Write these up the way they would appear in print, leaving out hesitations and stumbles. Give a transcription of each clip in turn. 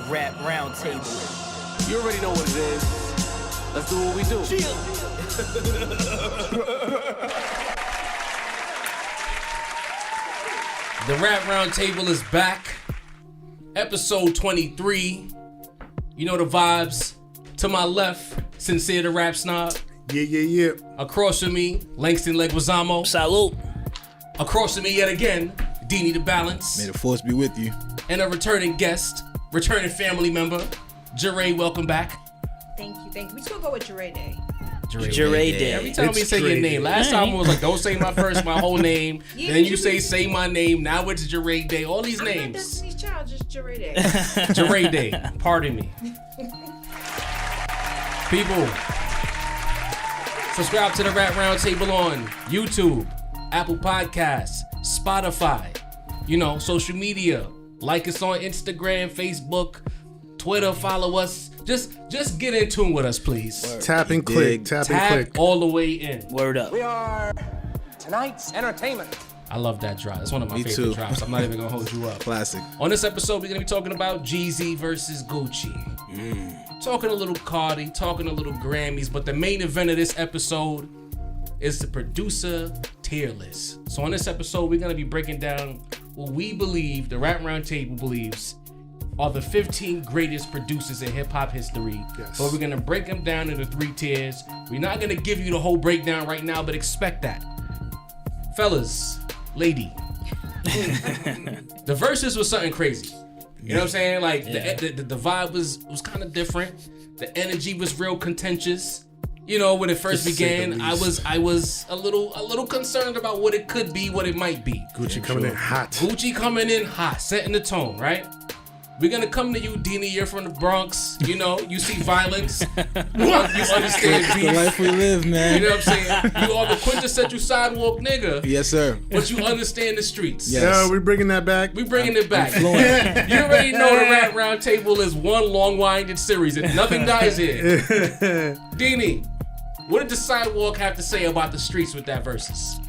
Rap Roundtable. You already know what it is. Let's do what we do. The Rap Roundtable is back. Episode 23. You know the vibes. To my left, Sincere the Rap Snob. Yeah. Across from me, Langston Leguizamo. Salute. Across from me yet again, Dini the Balance. May the force be with you. And a returning guest, returning family member, Jare, welcome back. Thank you. We still go with Jare Day. Jare Day. Every time we say your name. Last time I was like, don't say my whole name. Yeah, then you say my name. Now it's Jare Day. All these I'm not names. Destiny's Child, just Jare Day. Jare Day. Pardon me. People, subscribe to the Rap Roundtable on YouTube, Apple Podcasts, Spotify, social media. Like us on Instagram, Facebook, Twitter, follow us. Just get in tune with us, please. Word. Tap and click. All the way in. Word up. We are tonight's entertainment. I love that drop. That's one of my favorite drops. I'm not even gonna hold you up. Classic. On this episode, we're gonna be talking about Jeezy versus Gucci. Talking a little Cardi, talking a little Grammys, but the main event of this episode is the producer tier list. So on this episode, we're gonna be breaking down what we believe, the Rap Roundtable believes, are the 15 greatest producers in hip-hop history. Yes. But we're gonna break them down into 3 tiers. We're not gonna give you the whole breakdown right now, but expect that. Fellas, lady, the verses was something crazy. You know what I'm saying? Like the vibe was kind of different. The energy was real contentious. When it first began, I was a little concerned about what it could be, what it might be. Gucci coming in hot, setting the tone, right? We're gonna come to you, Dini. You're from the Bronx. You see violence. You understand beef. The life we live, man. You know what I'm saying? You are the quintessential sidewalk nigga. Yes, sir. But you understand the streets. Yes. Yeah, we're bringing that back. We bringing it back. You already know the Rap Roundtable is one long-winded series, and nothing dies here. Dini, what did the sidewalk have to say about the streets with that versus?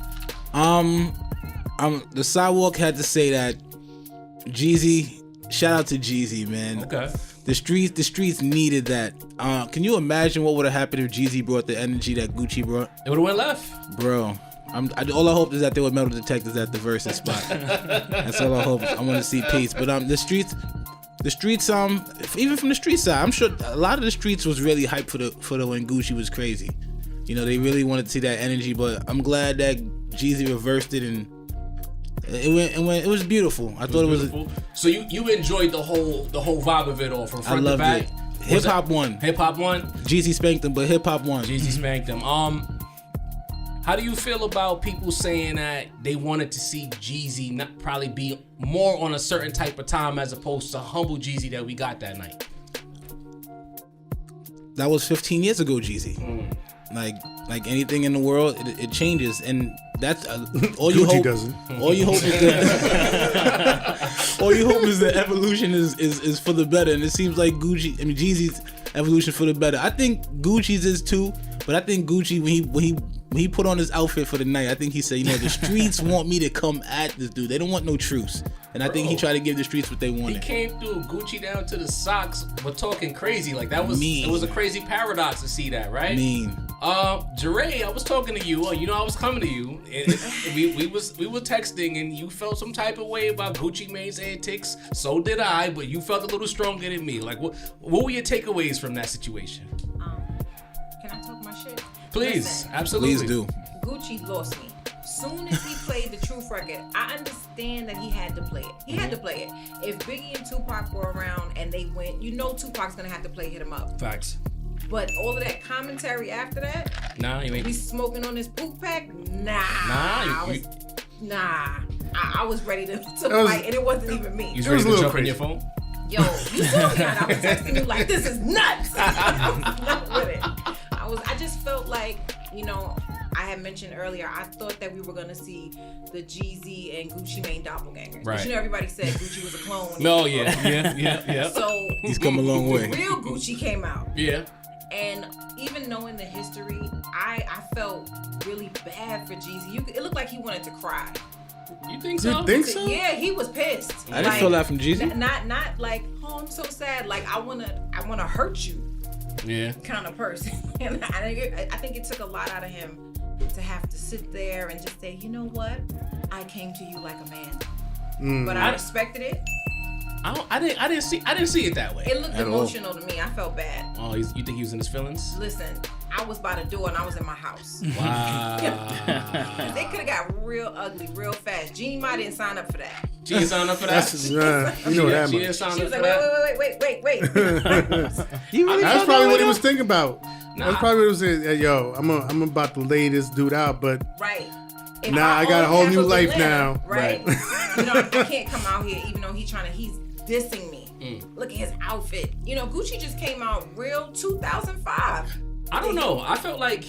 The sidewalk had to say that Jeezy. Shout out to Jeezy, man. Okay. The streets needed that. Can you imagine what would have happened if Jeezy brought the energy that Gucci brought? It would have went left. Bro, all I hope is that there were metal detectors at the versus spot. That's all I hope. I want to see peace. But the streets, even from the street side, I'm sure a lot of the streets was really hyped for the when Gucci was crazy. They really wanted to see that energy. But I'm glad that Jeezy reversed it and. It was beautiful. I thought it was beautiful. So you enjoyed the whole vibe of it all from front to back. Hip hop won. Jeezy spanked them, but hip hop won. Jeezy spanked them. How do you feel about people saying that they wanted to see Jeezy not probably be more on a certain type of time as opposed to humble Jeezy that we got that night? That was 15 years ago, Jeezy. Like anything in the world, it changes, and that's all you hope. Doesn't. All you hope is the evolution is for the better, and it seems like Jeezy's evolution for the better. I think Gucci's is too, but I think Gucci when he put on his outfit for the night, I think he said, the streets want me to come at this dude. They don't want no truce. And I think he tried to give the streets what they wanted. He came through Gucci down to the socks, but talking crazy. Like that was mean. It was a crazy paradox to see that, right? Mean. Jare, I was talking to you. I was coming to you. And we were texting, and you felt some type of way about Gucci Mane's antics. So did I, but you felt a little stronger than me. Like, what were your takeaways from that situation? Can I talk my shit? Please, Listen, absolutely. Please do. Gucci lost me. Soon as he played the Truth record, I understand that he had to play it. He had to play it. If Biggie and Tupac were around and they went, Tupac's gonna have to play Hit 'Em Up. Facts. But all of that commentary after that, Nah, you ain't. we smoking on this poop pack. Nah, I was ready to fight, and it wasn't even me. You was ready to jump on your phone? Yo, you saw me, and I was texting you like, this is nuts. I was not with it. I just felt like, I had mentioned earlier, I thought that we were going to see the Jeezy and Gucci Mane doppelgangers. Right. But everybody said Gucci was a clone. No, yeah. So he's come a long way. Real Gucci came out. Yeah. And even knowing the history, I felt really bad for Jeezy. It looked like he wanted to cry. You think so? You think so? Yeah, he was pissed. I didn't feel that from Jeezy. Not like, oh, I'm so sad. Like I wanna hurt you. Yeah. Kind of person. And I think it took a lot out of him to have to sit there and just say, you know what? I came to you like a man. But I respected it. I didn't see it that way. It looked emotional to me. I felt bad. Oh, you think he was in his feelings? Listen, I was by the door and I was in my house. Wow. They could have got real ugly real fast. Jeannie Ma didn't sign up for that. She didn't sign up for that? You know that She much. didn't sign She up was for like, that? wait. That's probably what he was thinking about. Nah. That's probably what he was saying. Hey, yo, I'm about to lay this dude out, but Right. If now I got a own whole half new of life Atlanta, now. Right. You know, I can't come out here even though he's dissing me. Look at his outfit. You know, Gucci just came out real 2005. I don't know. I felt like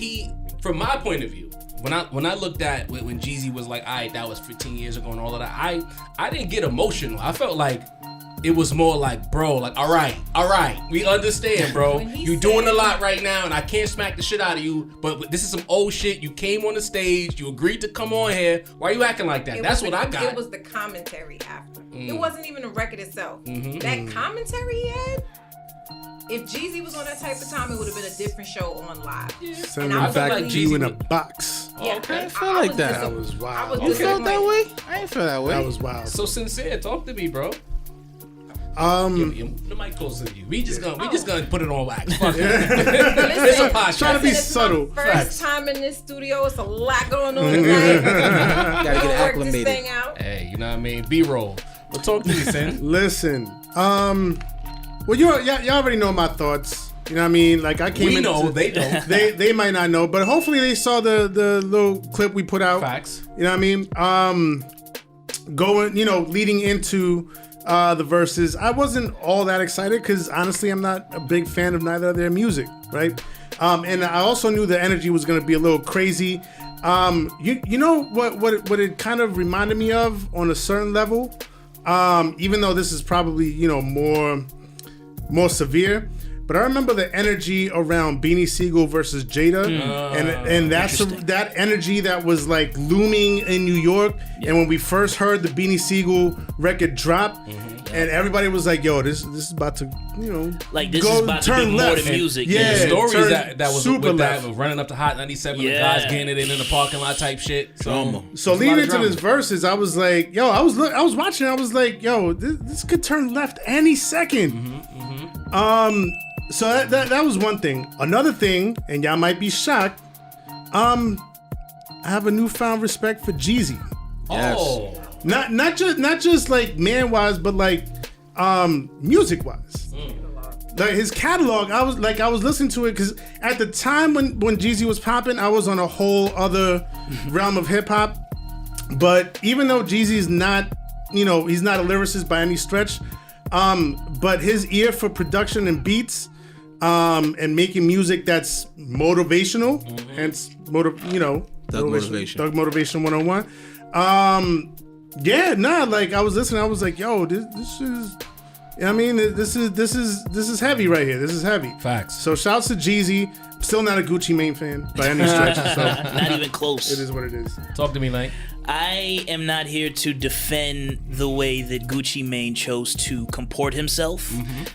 from my point of view, when I looked at when Jeezy was like, all right, that was 15 years ago and all of that, I didn't get emotional. I felt like it was more like, bro, like, all right, we understand, bro. You doing a lot right now, and I can't smack the shit out of you, but this is some old shit. You came on the stage, you agreed to come on here. Why are you acting like that? That's what I got. It was the commentary after. It wasn't even the record itself. That commentary he had, if Jeezy was on that type of time, it would have been a different show on live. Send And I him was back really- to you in a box. Yeah, Okay, I feel like that. That was wild. was You felt that disappointed. way? I ain't feel that way. That was wild. So sincere. Talk to me, bro. The mic closer to you. We just gonna put it on wax. Fuck it. It's a podcast. Trying to be Listen, it's subtle. my first Facts. time in this studio. It's a lot going on tonight. Gotta get Work this acclimated. thing out. Hey, you know what I mean? B-roll. Well, talk to me, Sin. Listen, well, y'all already know my thoughts. You know what I mean? Like I came We in. know, they don't. They might not know, but hopefully they saw the little clip we put out. Facts. You know what I mean? Leading into the verses, I wasn't all that excited because honestly, I'm not a big fan of neither of their music, right? And I also knew the energy was going to be a little crazy. You know what it kind of reminded me of on a certain level, even though this is probably more severe. But I remember the energy around Beanie Siegel versus Jada, and that's that energy that was like looming in New York. And when we first heard the Beanie Siegel record drop, and everybody was like, "Yo, this is about to, Like this is about to be more than music. Yeah, The stories turn that was super with that left. was running up to Hot 97, Yeah. the guys getting it in the parking lot type shit. So Leading into this verses, I was like, "Yo," I was watching. I was like, "Yo, this could turn left any second." So that was one thing. Another thing, and y'all might be shocked, I have a newfound respect for Jeezy. Oh. Not just like man wise, but like music wise. Like his catalog, I was listening to it because at the time when Jeezy was popping, I was on a whole other realm of hip hop. But even though Jeezy's not, he's not a lyricist by any stretch, but his ear for production and beats, and making music that's motivational, hence Thug Motivation 101. Like I was listening, I was like, yo, this is, I mean, this is heavy right here. This is heavy. Facts. So shouts to Jeezy. Still not a Gucci Mane fan by any stretch. So Not even close. it is what it is. Talk to me, Lane. I am not here to defend the way that Gucci Mane chose to comport himself.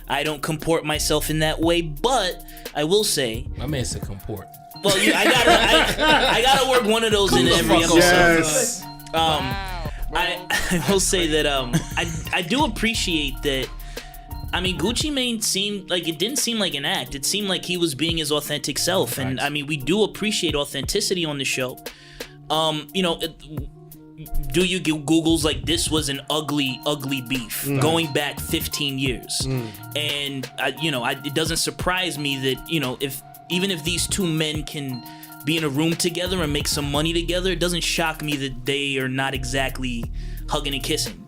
I don't comport myself in that way, but I will say, My man said comport. well, I gotta work one of those in every episode. Yes. I will say that I do appreciate that. I mean, Gucci Mane seemed like it didn't seem like an act. It seemed like he was being his authentic self, and I mean, we do appreciate authenticity on the show. Do you get Googles like this was an ugly beef going back 15 years, and it doesn't surprise me that even if these two men can be in a room together and make some money together, it doesn't shock me that they are not exactly hugging and kissing.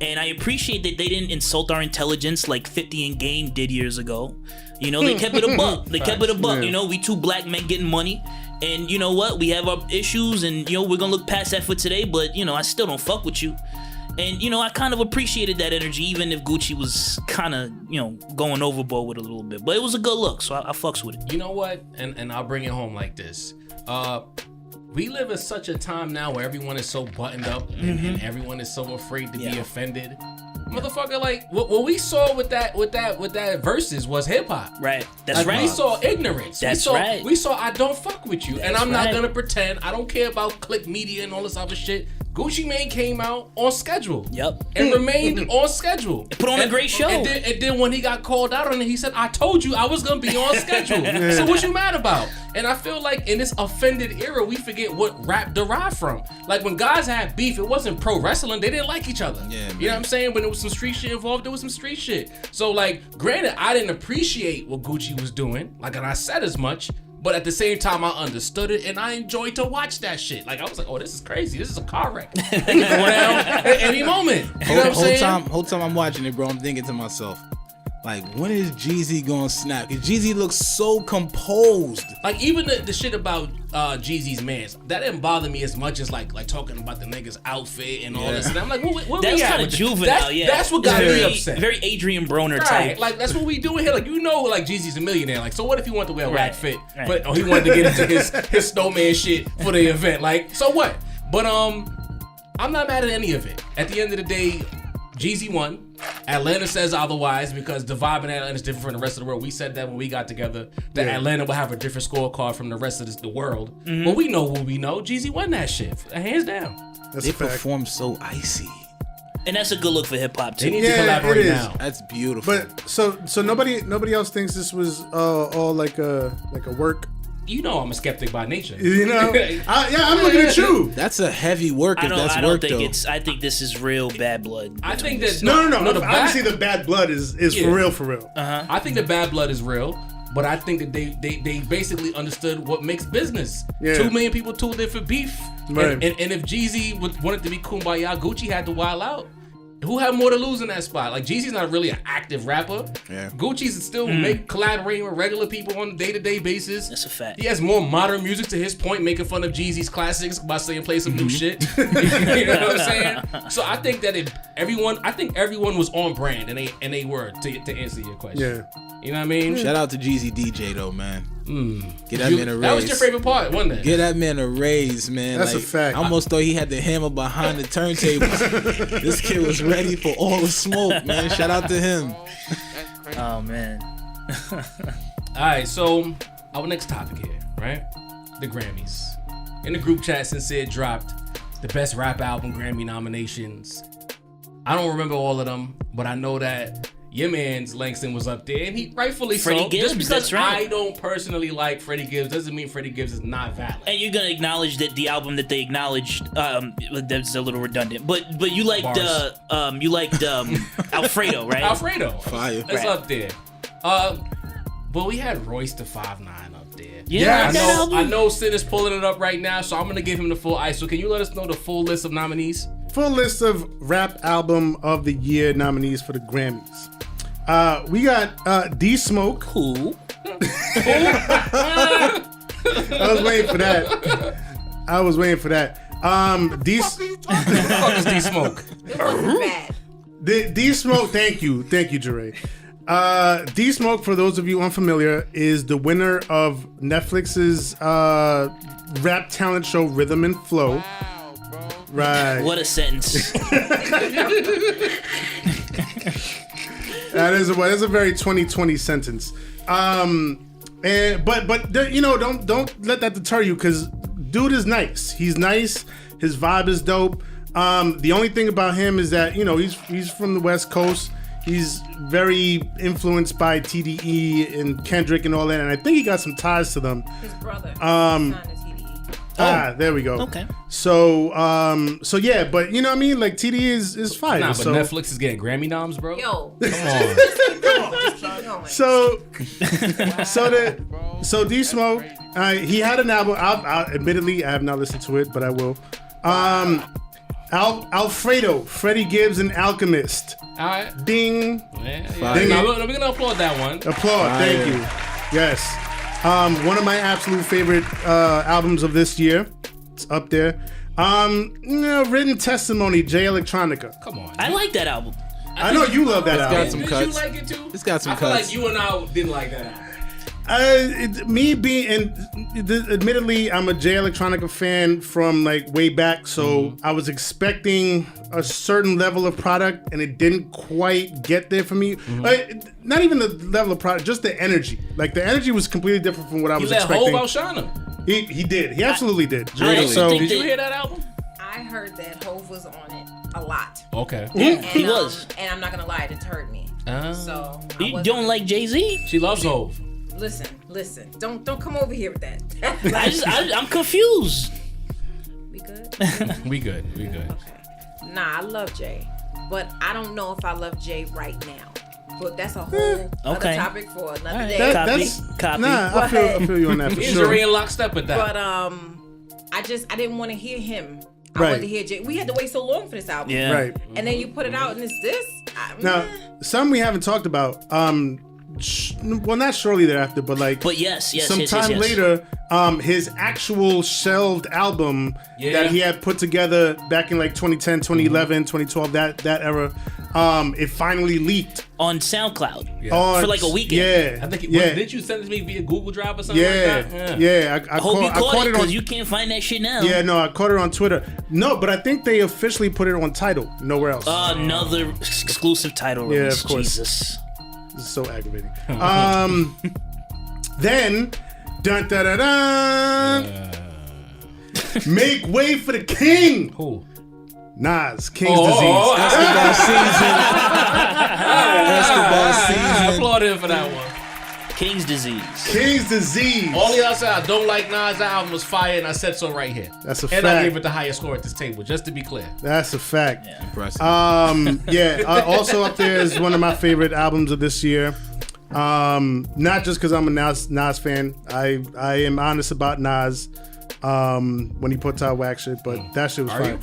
And I appreciate that they didn't insult our intelligence like 50 and Game did years ago. They kept it a buck. They kept it a buck. Yeah. We two black men getting money. And you know what? We have our issues and, we're going to look past that for today. But, I still don't fuck with you. And, I kind of appreciated that energy, even if Gucci was kind of, going overboard with it a little bit. But it was a good look, so I fucks with it. You know what? And I'll bring it home like this. we live in such a time now where everyone is so buttoned up and everyone is so afraid to be offended. Motherfucker, like what we saw with that verses was hip hop. Right. That's right. We saw ignorance. That's right. We saw I don't fuck with you, and I'm not gonna pretend. I don't care about click media and all this other shit. Gucci Mane came out on schedule. Yep. And remained on schedule. Put on a great show. And then when he got called out on it, he said, I told you I was going to be on schedule. So what you mad about? And I feel like in this offended era, we forget what rap derived from. Like when guys had beef, it wasn't pro wrestling. They didn't like each other. Yeah, man. You know what I'm saying? When there was some street shit involved, there was some street shit. So like, granted, I didn't appreciate what Gucci was doing. Like, and I said as much. But at the same time, I understood it, and I enjoyed to watch that shit. Like, I was like, oh, this is crazy. This is a car wreck. It can go down at any moment. You know what I'm saying? Whole time I'm watching it, bro, I'm thinking to myself, like, when is Jeezy gonna snap? Because Jeezy looks so composed. Like, even the shit about Jeezy's mans, that didn't bother me as much as like talking about the nigga's outfit and all this. And I'm like, what that's we kind of juvenile, That's what got me upset. Very Adrian Broner right. type. Like, that's what we doing here. Like, like Jeezy's a millionaire. Like, so what if he wanted to wear a whack fit? Right. But he wanted to get into his snowman shit for the event. Like, so what? But I'm not mad at any of it. At the end of the day, Jeezy won. Atlanta says otherwise because the vibe in Atlanta is different from the rest of the world. We said that when we got together, that Atlanta will have a different scorecard from the rest of the world. But we know what we know. Jeezy won that shit, hands down. They perform so icy. And that's a good look for hip hop too. They need to collaborate now. That's beautiful. But so nobody else thinks this was all like a work. You know I'm a skeptic by nature. You know, I'm looking at you. That's a heavy work. I don't think I think this is real bad blood. I think that no. Obviously, the bad blood is for real. I think the bad blood is real, but I think that they basically understood what makes business. Yeah. 2 million people tuned in for beef, right. and if Jeezy wanted to be kumbaya, Gucci had to wild out. Who had more to lose in that spot? Like, Jeezy's not really an active rapper. Yeah. Gucci's still collaborating with regular people on a day-to-day basis. That's a fact. He has more modern music to his point, making fun of Jeezy's classics by saying play some new shit. You know what I'm saying? So I think that everyone was on brand, and they were to answer your question. Yeah. You know what I mean? Shout out to Jeezy DJ though, man. Get that man a raise. That was your favorite part, wasn't it? Get that man a raise, man. That's a fact. I almost thought he had the hammer behind the turntables. This kid was ready for all the smoke, man. Shout out to him. Oh man. All right, so our next topic here, right? The Grammys. In the group chat, Sincere dropped the best rap album Grammy nominations. I don't remember all of them, but I know that your man's Langston was up there, and he rightfully Freddie so. Gibbs, Just because that's right. I don't personally like Freddie Gibbs doesn't mean Freddie Gibbs is not valid. And you're gonna acknowledge that the album that they acknowledged, that's a little redundant, but you liked Alfredo, right? Alfredo, Fire. it's up there. But we had Royce the 5'9" up there. Yeah, I know Sid is pulling it up right now, so I'm gonna give him the full ice. So can you let us know the full list of nominees? Full list of rap album of the year nominees for the Grammys. We got D Smoke. Who? I was waiting for that. D Fuck is D Smoke? It wasn't bad. D Smoke. Thank you, Jare. D Smoke, for those of you unfamiliar, is the winner of Netflix's rap talent show Rhythm and Flow. Wow, bro. Right. What a sentence. That is a very 2020 sentence. But don't let that deter you, because dude is nice. He's nice. His vibe is dope. The only thing about him is that he's from the West Coast. He's very influenced by TDE and Kendrick and all that, and I think he got some ties to them. His brother. Signed to TDE. There we go. Okay. So yeah, but you know what I mean? Like TDE is fire. Nah, but Netflix is getting Grammy noms, bro. Yo. Come on. Just keep it going. So D Smoke, he had an album. Admittedly, I have not listened to it, but I will. Alfredo, Freddie Gibbs, and Alchemist. All right. Ding. Yeah. Now, we're gonna applaud that one. Applaud. Thank you. Yes. One of my absolute favorite albums of this year. It's up there. Written Testimony, J Electronica. Come on. I like that album. I know you love that album. some Did cuts. you like it too? It's got some I feel cuts. like you and I didn't like that album. Me being, and admittedly, I'm a Jay Electronica fan from like way back, so I was expecting a certain level of product, and it didn't quite get there for me. Not even the level of product, just the energy. Like the energy was completely different from what I was expecting. He let Hov outshine him. He did. He absolutely did. So Did you hear that album? I heard that Hov was on it a lot. Okay. And, He was. And I'm not gonna lie, it deterred me. So You don't like Jay-Z? She loves Hov. Listen. Don't come over here with that. I'm confused. We good? We good. Okay. Nah, I love Jay, but I don't know if I love Jay right now. But that's a whole other topic for another day. Copy. Nah, I feel you on that for He's sure. in lockstep with that. But I didn't want to hear him. I Right. wanted to hear Jay. We had to wait so long for this album. Yeah. Right. And then you put it out and it's this. Now, some we haven't talked about. Well, not shortly thereafter, but like. But yes. Sometime later, his actual shelved album that he had put together back in like 2010, 2011, 2012, that era, it finally leaked on SoundCloud on, for like a weekend. Yeah, I think. Did you send it to me via Google Drive or something like that? Yeah. I hope you caught it on. because you can't find that shit now. Yeah, no, I caught it on Twitter. No, but I think they officially put it on Tidal. Nowhere else. Another exclusive title release. of course. Jesus. This is so aggravating. Then, dun da da dun. Make way for the king. Who? Nas, King's Disease. Basketball season. Basketball I season. applaud him for that one. King's Disease. King's Disease. All y'all said I don't like Nas' album was fire, and I said so right here. That's a and I fact. gave it the highest score at this table, just to be clear. That's a fact. Impressive. Also up there is one of my favorite albums of this year. Not just because I'm a Nas fan. I am honest about Nas when he puts out whack shit, but that shit was Are fire. you?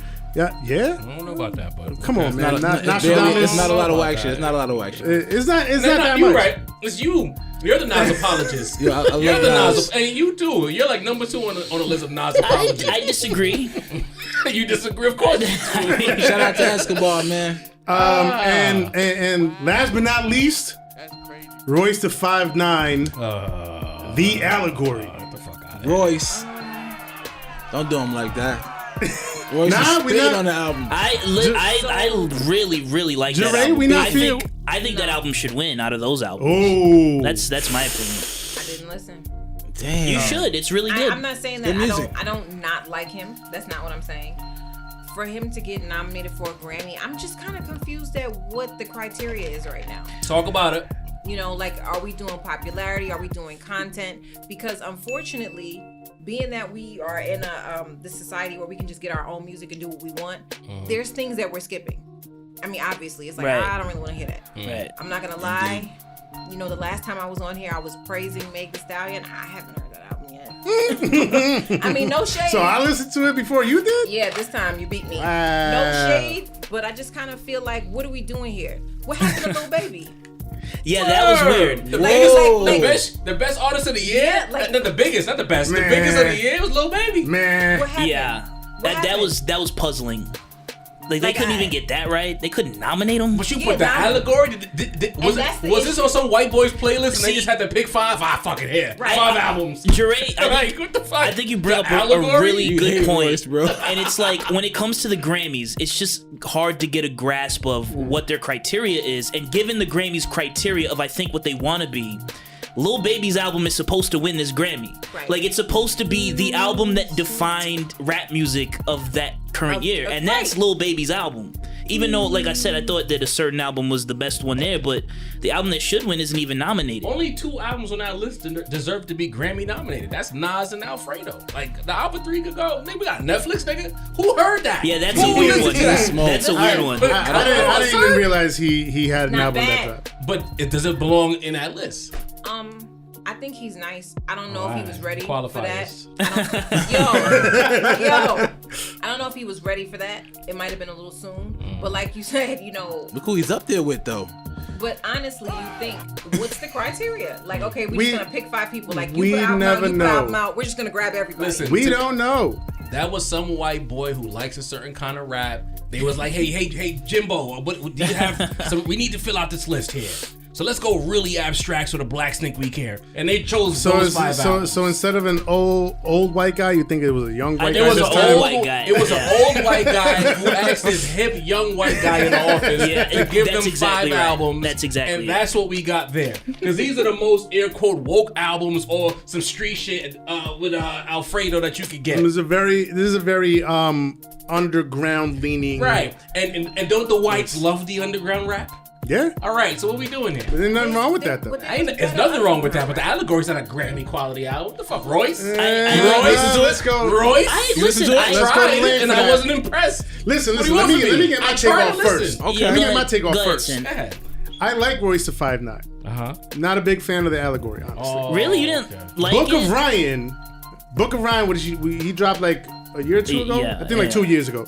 Yeah. I don't know about that, but Come on, man. It's Nostradamus. not a lot of whack shit. It's not a lot of whack shit. It's not that you much. right. It's you. You're the Nas apologist. Yeah, I You're love the Nas. Nas, and you too. You're like number 2 on the list of Nas apologists. I disagree. You disagree, of course. Shout out to basketball, man. And last but not least, Royce the 5'9", The Allegory. Get the fuck out of Royce. Don't do him like that. Royce Nah, is we spitting not- on the album. I really like that Jare, album. we not feel- I think that album should win out of those albums. Oh. That's my opinion. I didn't listen. Damn. You should. It's really good. I'm not saying that Good music. I don't not like him. That's not what I'm saying. For him to get nominated for a Grammy, I'm just kind of confused at what the criteria is right now. Talk about it. You know, like, are we doing popularity? Are we doing content? Because unfortunately, being that we are in this society where we can just get our own music and do what we want, there's things that we're skipping. I mean, obviously, it's like, Right. I don't really want to hear that. Right. I'm not going to lie. You know, the last time I was on here, I was praising Meg Thee Stallion. I haven't heard that album yet. I mean, no shade. So I listened to it before you did? Yeah, this time you beat me. Wow. No shade, but I just kind of feel like, what are we doing here? What happened to Lil Baby? Yeah, that was weird. The Whoa. biggest, the best artist of the year. Yeah, like- not the biggest, not the best. Man. The biggest of the year was Lil Baby. Man. What happened? Yeah, What that happened? was puzzling. Like they Like, couldn't I- even get that right. They couldn't nominate him. But you Yeah, put the now- allegory. Was that's the this issue. on some white boys playlist and See- they just had to pick 5? Fucking here. Right. 5 albums. Jare, Like, what the fuck? I think you bring The up a allegory? really You good hate point, Royce, bro. And it's like when it comes to the Grammys, it's just hard to get a grasp of what their criteria is. And given the Grammys' criteria of I think what they want to be, Lil Baby's album is supposed to win this Grammy. Right. Like it's supposed to be the album that defined rap music of that current year, and that's right. Lil Baby's album. Even though, like I said, I thought that a certain album was the best one there, but the album that should win isn't even nominated. Only 2 albums on that list deserve to be Grammy nominated. That's Nas and Alfredo. Like, the album 3 could go. Nigga, we got Netflix, nigga. Who heard that? Yeah, that's Who a weird listened one. to that? That's a weird one. I didn't even realize he had an Not album bad. that dropped. But it doesn't belong in that list. I think he's nice. I don't know if he was ready Qualifiers. for that. Yo, I don't know if he was ready for that. It might have been a little soon. But like you said, you know, Look who he's up there with, though. but honestly, you think, what's the criteria? Like, okay, we're We- just gonna pick 5 people. Like, we you put album never out, you put know. album out. We're just gonna grab everybody. Listen. We don't know. That was some white boy who likes a certain kind of rap. They was like, hey, Jimbo, what do you have? So we need to fill out this list here. So let's go really abstract so the blacks think we care. And they chose So those 5 albums. so instead of an old white guy, you think it was a young white guy? It was this an time? old white guy. It was Yeah. an old white guy who asked this hip young white guy in the office to give them that's 5 exactly right. albums. That's exactly and it. that's what we got there. Because these are the most air quote woke albums or some street shit with Alfredo that you could get. This is a very underground leaning. Right. And don't the whites love the underground rap? Yeah. All right. So what we doing here? There's nothing wrong with that though. There's nothing wrong with that, but the Allegory's not a Grammy quality album. What the fuck, Royce? Let's go. Royce? Listen, I Let's go to tried Lane and for I that. wasn't impressed. Listen. What do you Let want from me get my I take tried off to first. listen. Okay. Yeah, Let me go get my ahead. take off Go ahead, first. Sin. Yeah. I like Royce the 5'9". Uh-huh. Not a big fan of the Allegory, honestly. Oh, Really? You didn't okay. like Book it? of Ryan. What did he dropped like a year or two ago? Yeah, I think like 2 years ago.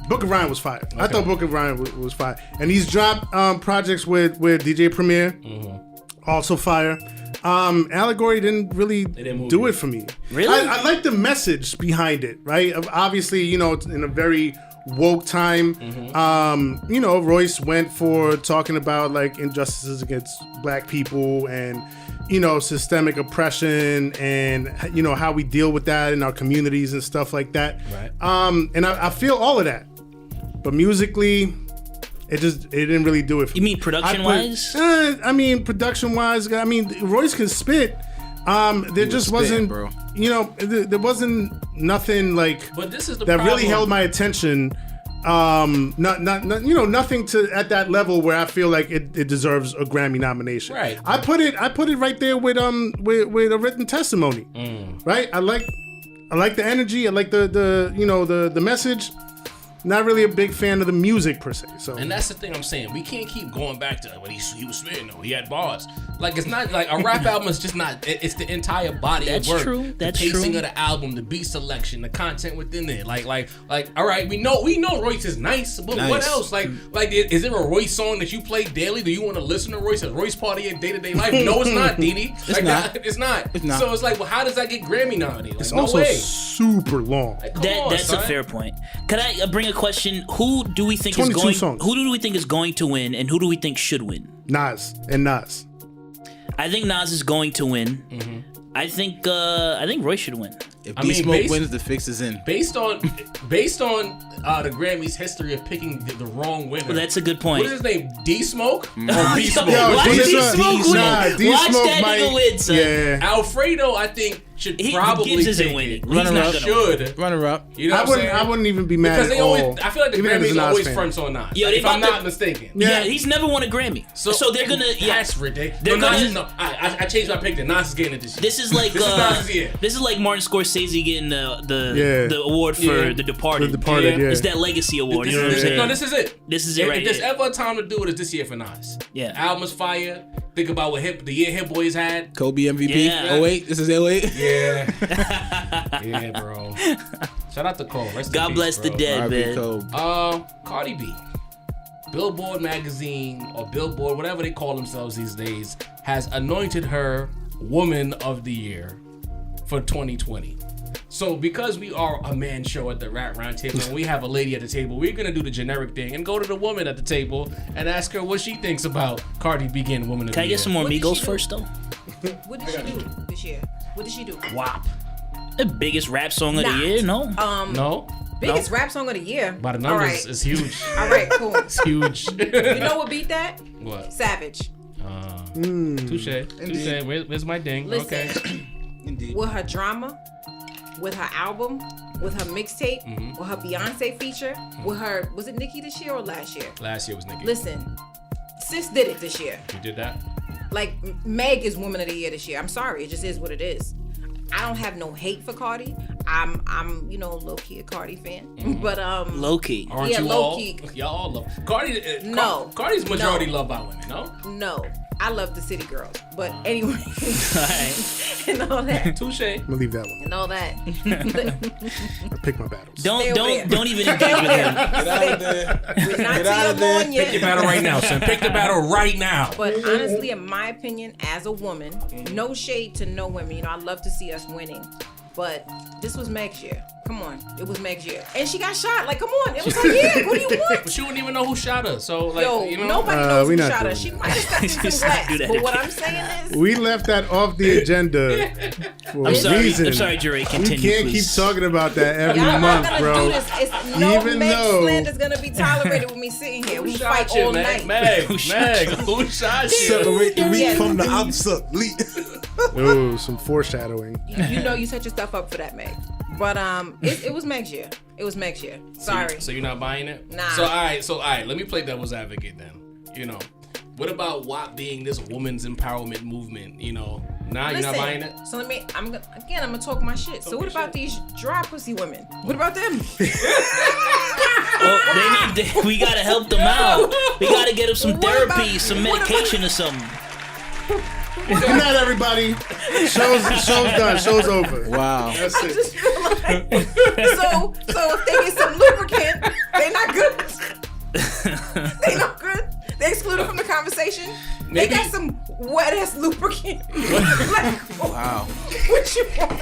Book of Ryan was fire. I thought Book of Ryan was fire. And he's dropped projects with DJ Premier. Mm-hmm. Also fire. Allegory didn't really didn't do move it for me. Really? I like the message behind it, right? Obviously, it's in a very woke time. Mm-hmm. Royce went for talking about like injustices against black people and systemic oppression and how we deal with that in our communities and stuff like that. Right. And I feel all of that, but musically, it didn't really do it for You me. mean production-wise? Production-wise, Royce can spit. There just wasn't, bro. there wasn't nothing like But this is the that problem. really held my attention. Nothing to at that level where I feel like it deserves a Grammy nomination. Right. I put it right there with a written testimony. Right. I like the energy. I like the message. Not really a big fan of the music per se. So And that's the thing I'm saying. We can't keep going back to what he was spitting. He had bars. Like it's not like a rap album is just not. It's the entire body That's of work. true. That's the pacing true. of the album, the beat selection, the content within it. Like. All right, we know Royce is nice, but what Nice. else? Like, is there a Royce song that you play daily? Do you want to listen to Royce? Is Royce part of your day-to-day life? No, it's not, Didi. It's not. It's not. It's not. So it's like, well, how does that get Grammy nominated? Like, it's no also way. super long. Like, come on, That's son. a fair point. Could I bring a question? Who do we think 22 is going? songs. Who do we think is going to win, and who do we think should win? Nas. I think Nas is going to win. I think Royce should win. If I D mean, Smoke wins, the fix is in. Based on the Grammys' history of picking the wrong winner. Well, that's a good What point. is his name? D Smoke? Yo, Or B Smoke? watch D D Smoke- Smoke D- win. nah, D Watch Smoke that might- nigga win, son. Yeah. Alfredo, I think, should probably Gibbs isn't take winning. it. He's not Runner-up. gonna Should. Runner up. You know what I'm saying? I wouldn't even be mad Because at they all. always, I feel like the even as a Grammys Nas always fan. fronts on Nas. Yo, they if I'm about not to- mistaken. Yeah, he's never won a Grammy. So they're gonna. Yeah, That's ridiculous. They're No, gonna- Nas, no, I changed my pick. Then Nas is getting it this year. this is like This is Nas' year. this is like Martin Scorsese getting the Yeah. award for Yeah. The Departed. The Departed, yeah. It's that legacy award. This, You know what I'm this- saying? no, this is it. This is it If right there's here. ever a time to do it, it's this year for Nas. Yeah. Album's fire. Think about what the year Hit Boys had. Kobe MVP. Yeah. 08. This is 08. Yeah. Yeah, bro. Shout out to Cole. Rest in God peace, bless the bro. dead, R.I.P. man. Kobe. Cardi B. Billboard magazine or Billboard, whatever they call themselves these days, has anointed her Woman of the Year for 2020. So because we are a man show at the Roundtable and we have a lady at the table, we're gonna do the generic thing and go to the woman at the table and ask her what she thinks about Cardi B getting Woman of Can the I Year. get some more What did Migos she do? first though? What did she do this year? What did she do? WAP. The biggest rap song of Nah. the year? No. No? Biggest rap song of the year. By the All numbers, right. it's huge. All right, cool. It's huge. You know what beat that? What? Savage. Touche. Touche. Where's my ding? Listen, Okay. Indeed. with her drama, with her album, with her mixtape, Mm-hmm. with her Beyonce feature, with her, was it Nicki this year or last year? Last year was Nicki. Listen, sis did it this year. You did that? Like, Meg is Woman of the Year this year. I'm sorry, it just is what it is. I don't have no hate for Cardi. I'm low key a Cardi fan, but Low key. Aren't Yeah, you low all? key. Y'all all love Cardi. No. Cardi's majority No. loved by women. No. no, I love the City Girls. But anyway, Alright. and all that, Touche. I'm gonna leave that one. and all that. I pick my battles. Don't Stay over there. don't even engage with him. Get out of there. We're not Get to out your of there. lawn yet. Pick your battle right now, son. Pick the battle right now. But honestly, in my opinion, as a woman, no shade to no women. You know, I love to see us winning. But this was Meg's year. Come on, it was Meg's year, and she got shot. Like, come on, it was her year. What do you want? But she wouldn't even know who shot her. So, like, Yo, you know, nobody knows we who not shot her. doing She that. might have stepped in some Let's not glass. do that But what again. I'm saying is, We left that off the agenda for a I'm sorry. reason. I'm sorry, Jare. We Continue, can't please. keep talking about that every y'all not month, gonna bro. do this. It's no Even Meg though- slander's gonna be tolerated with me sitting here. We fight all night. Meg, Who shot Meg, you? who shot you? Separate the wheat Yes. from the obsolete. Oh, some foreshadowing. You know you set your stuff up for that, Meg. But it was Meg's year. It was Meg's year. Sorry. So you're not buying it? Nah. So all right. Let me play devil's advocate then. You know, what about WAP being this woman's empowerment movement? You know, you're not buying it. So I'm gonna talk my shit. So what about these dry pussy women? What about them? Well, we gotta help them out. We gotta get them some What therapy, about- some what medication or something. Good night, everybody. Show's done. Show's over. Wow. That's I it. just feel like so if they get some lubricant, they not good. They not good. They excluded from the conversation. Maybe- They got some wet ass lubricant. Like, Wow. what you want?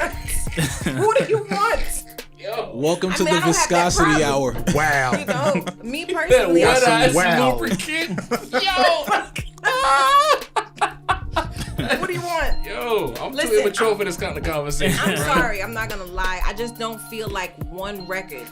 Who do you want? Yo, Welcome I to mean, the I don't have that viscosity hour. problem. Wow. You know, me personally, wet some ass wow. lubricant. what do you want? Yo, I'm too Listen, immature for this kind of conversation. I'm bro. sorry, I'm not gonna lie. I just don't feel like one record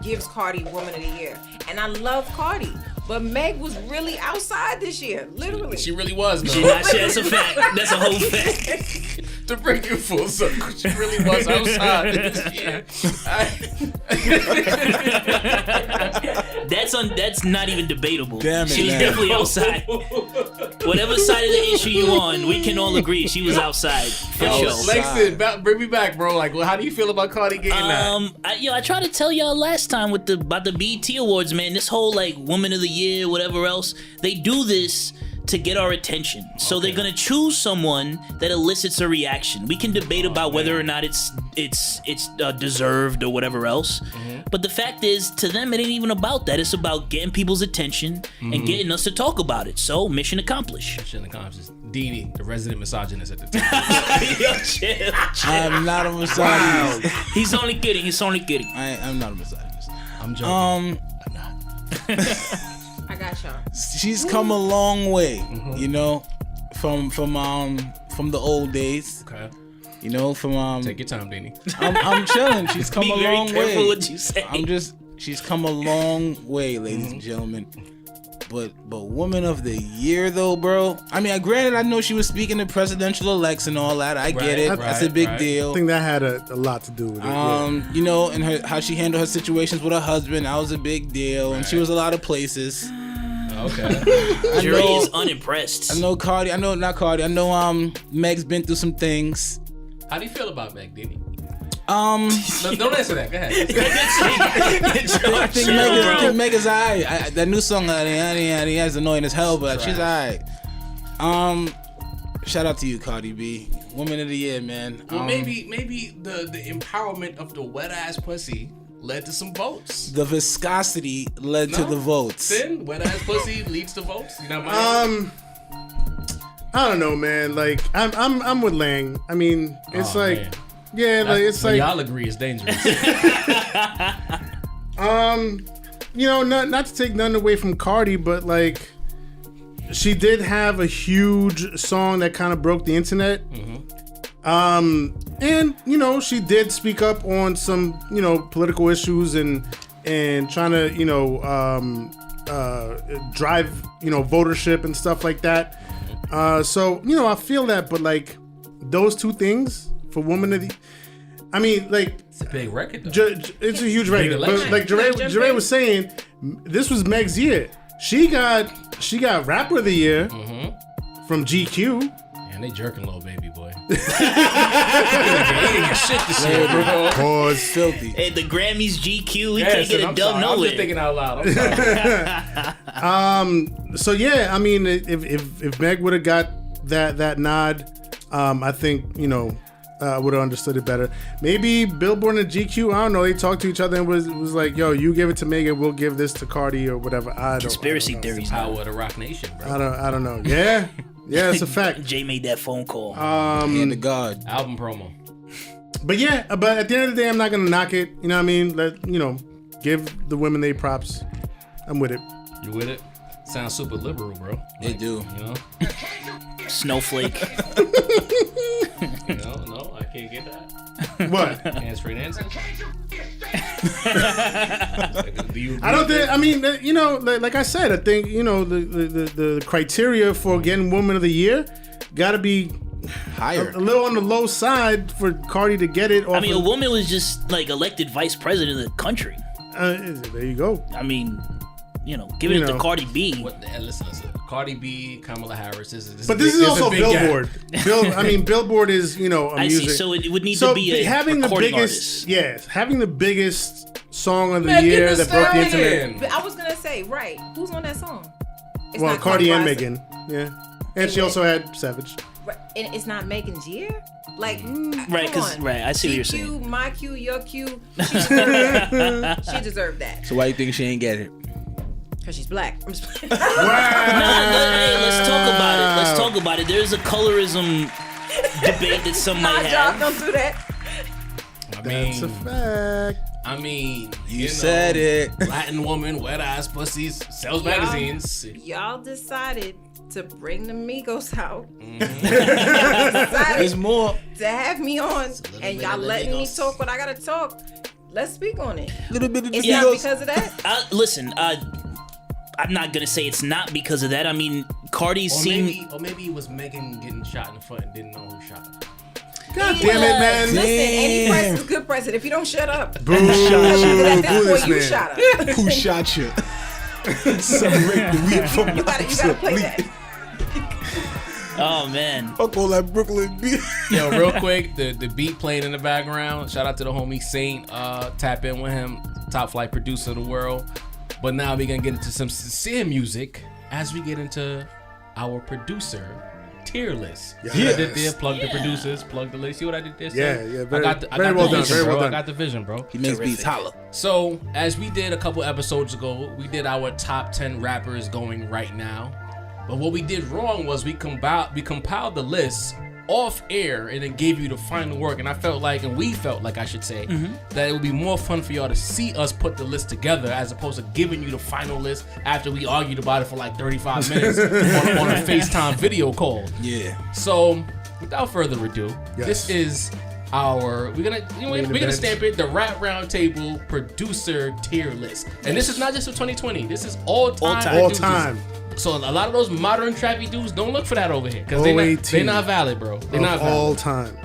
gives Cardi Woman of the Year. And I love Cardi, but Meg was really outside this year, literally. She really was, She though. not shit. That's a fact. That's a whole fact. To bring you full circle, she really was outside this year. That's not even debatable. Damn it, she was man. definitely outside. Whatever side of the issue you on, we can all agree she was outside for Yo, sure. Langston, bring me back, bro. Like, well, how do you feel about Cardi getting that? I tried to tell y'all last time about the BET Awards, man. This whole like Woman of the Year, whatever else, they do this to get our attention. So they're gonna choose someone that elicits a reaction. We can debate about whether or not it's deserved or whatever else. But the fact is, to them, it ain't even about that. It's about getting people's attention and getting us to talk about it. So mission accomplished. Shouldn't have conscious. Deanie, the resident misogynist at the time. Yo, chill. I'm not a misogynist. He's only kidding. He's only kidding. I'm not a misogynist. I'm joking. I got y'all. She's come a long way, you know, from the old days. Okay. You know, from Take your time, Deanie. I'm chilling. She's come Be a very long careful way. what you say. She's come a long way, ladies and gentlemen. But Woman of the Year though, bro. I mean, granted, I know she was speaking at presidential elects and all that. I get it. That's a big I deal. think that had a lot to do with it. You know, and how she handled her situations with her husband, that was a big deal. And she was a lot of places. Okay. Jare is unimpressed. I know Cardi. I know Meg's been through some things. How do you feel about Meg, Deanie? I No, don't answer that. Go ahead. think Meg is alright. That new song, Honey, is annoying as hell, but she's alright. Shout out to you, Cardi B, Woman of the Year, man. Well, maybe the empowerment of the wet ass pussy led to some votes. The viscosity led to the votes. Then wet ass pussy leads to votes. You know what I mean? I don't know, man. Like I'm with Lang. I mean, it's like, man. yeah, like it's like, y'all agree it's dangerous. you know, not to take nothing away from Cardi, but like, she did have a huge song that kind of broke the internet. And you know, she did speak up on some, you know, political issues and trying to, you know, drive, you know, votership and stuff like that. So, you know, I feel that, but like those two things for Woman of the, I mean, like, It's a big record, though. it's a huge record. But election. like Jare was saying, this was Meg's year. She got Rapper of the Year from GQ. Man, they jerking little baby boy. Shit this year, bro. Pause. Filthy. Hey, the Grammys, GQ, we Yes, can't get a I'm dub sorry. I'm nowhere. just thinking out loud. I'm sorry. So yeah, I mean, if Meg would have got that nod, I think, you know, would have understood it better. Maybe Billboard and GQ, I don't know, they talked to each other and was like, yo, you give it to Megan, we'll give this to Cardi or whatever. Conspiracy I don't know. theories. Power of the Rock Nation, bro. I don't know. Yeah, it's a fact. Jay made that phone call. Hand to God. Album promo. But yeah, but at the end of the day, I'm not gonna knock it. You know what I mean? Give the women their props. I'm with it. You with it? Sounds super liberal, bro. They do. You know? Snowflake. No, I can't get that. What? Hands-free dancing. I don't think. I mean, like I said, I think the criteria for getting Woman of the Year got to be Higher. a little on the low side for Cardi to get it. I mean, a woman was just like elected vice president of the country. There you go. I mean, give it to Cardi B. Listen. Cardi B, Kamala Harris. This is also a big Billboard. gap. Billboard is a I music. see. So it would need to be a having the recording biggest, artist. yes, having the biggest song of the Megan year Thee that broke the Stallion. internet. But I was gonna say, right? Who's on that song? It's Well, not Cardi and West. Megan, yeah, and she also had Savage. Right, and it's not Megan Jare. Like, Right, come 'cause- on. right, I see what you're Q, saying. my Q, your Q. She deserved that So why you think she ain't get it? because she's black. I'm just playing. Hey, let's talk about it. Let's talk about it. There's a colorism debate that some Nah, might Jock, have. don't do that. That's a fact. I mean, You said it. Latin woman, wet ass pussies, sells magazines. Y'all decided to bring the Migos out. There's more. To have me on, and bit y'all of the letting me Migos. talk what I gotta talk. Let's speak on it. Little bit of the It's not Migos. because of that. Listen, I'm not gonna say it's not because of that. I mean, Cardi seemed. Maybe it was Megan getting shot in the foot and didn't know who shot her. God damn it, man. Listen, any Damn. price is good price. And if you don't shut up, Boo, because at boo this this point you man. shot her. Who shot you? Separate the wheat from You gotta play that. Oh man. Fuck all that Brooklyn beat. Yo, real quick, the beat playing in the background. Shout out to the homie Saint. Tap in with him, top flight producer of the world. But now we're gonna get into some sincere music as we get into our producer tier list. See what I did there? Plug the producers, plug the list. See what I did there? son? Yeah, I very- got the very well done, vision, very bro. well I done. got the vision, bro. He makes beats holla. So, as we did a couple episodes ago, we did our top 10 rappers going right now. But what we did wrong was we compiled the list off air and then gave you the final work. And I felt like, and we felt like I should say, that it would be more fun for y'all to see us put the list together as opposed to giving you the final list after we argued about it for like 35 minutes on a FaceTime video call. Yeah. So, without further ado, Yes. this is our we're gonna event. stamp it, the Rap Roundtable producer tier list, and this is not just for 2020. This is all time. time. All producers. time. So a lot of those modern trappy dudes don't look for that over here because OAT. they're not valid, bro. They're not Of valid. all time.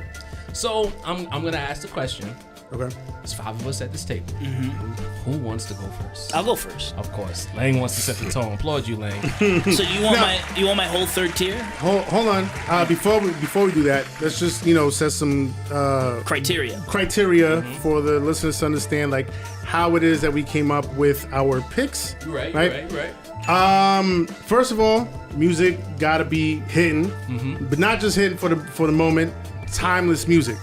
So I'm gonna ask the question. Okay. There's 5 of us at this table. Who wants to go first? I'll go first. Of course, Lang wants to set the tone. Applaud you, Lang. So you want my whole third tier Hold on. Before we do that, let's just set some criteria? criteria for the listeners to understand like how it is that we came up with our picks. You're right. Right. You're right. First of all, music gotta be hitting, but not just hitting for the moment. Timeless music.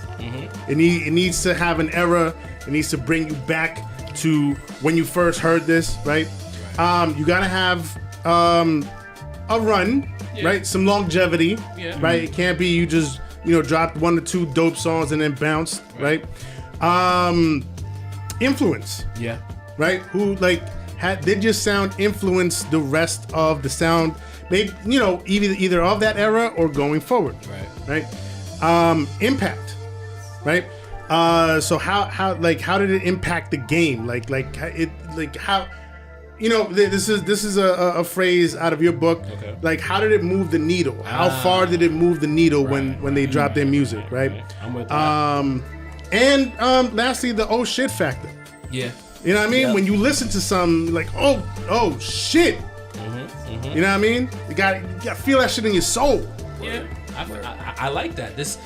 It needs to have an era. It needs to bring you back to when you first heard this, right? You gotta have a run, right? Some longevity, Yeah. right? It can't be you just dropped 1 or 2 dope songs and then bounced, right? Influence, Yeah. right? Who did your sound influence the rest of the sound? Maybe either of that era or going forward, right? Impact, right? So how did it impact the game? This is a phrase out of your book. Okay. Like how did it move the needle? How far did it move the needle when they dropped their music, right? I'm with that. And lastly, the oh shit factor. Yeah. You know what I mean? Yep. When you listen to some like oh shit. You know what I mean? You gotta feel that shit in your soul. Yeah, I like that. This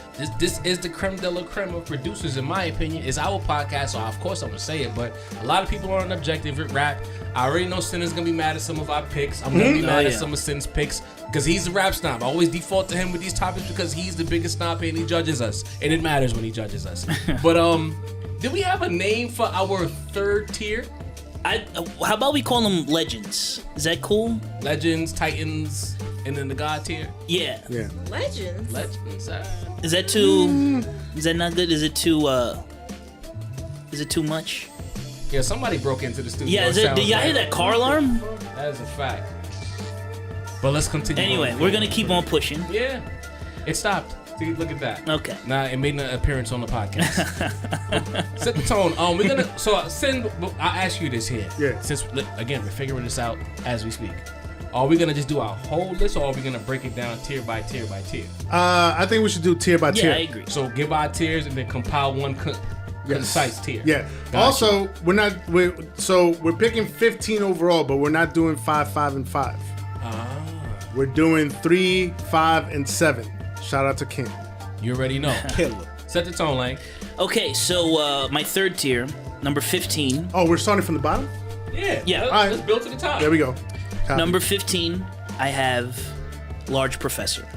is the creme de la creme of producers, in my opinion. It's our podcast, so of course I'm gonna say it. But a lot of people aren't objective with rap. I already know Sinner's gonna be mad at some of our picks. I'm gonna be mad at some of Sin's picks because he's the rap snob. I always default to him with these topics because he's the biggest snob and he judges us, and it matters when he judges us. But did we have a name for our third tier? How about we call them legends? Is that cool? Legends, Titans. and then the God tier. Yeah. Yeah. Legends. Legends. Is that too? Is that not good? Is it too? Is it too much? Yeah, somebody broke into the studio. Yeah. Did y'all hear that car alarm? That is a fact. But let's continue. Anyway, we're gonna keep on pushing. Yeah, it stopped. See, look at that. Okay. Nah, it made an appearance on the podcast. Set the tone. We're gonna. So I'll ask you this here. Yeah. Since again we're figuring this out as we speak. Are we gonna just do our whole list, or are we gonna break it down tier by tier by tier? I think we should do tier by tier. Yeah, I agree. So give our tiers and then compile one concise tier. Yeah. Gotcha. Also, we're picking 15 overall, but we're not doing 5, 5, and 5. We're doing 3, 5, and 7. Shout out to King. You already know. Killer. Set the tone, Lang. Okay, so my third tier, number 15. Oh, we're starting from the bottom? Yeah. Alright. Let's build to the top. There we go. Copy. Number 15, I have Large Professor.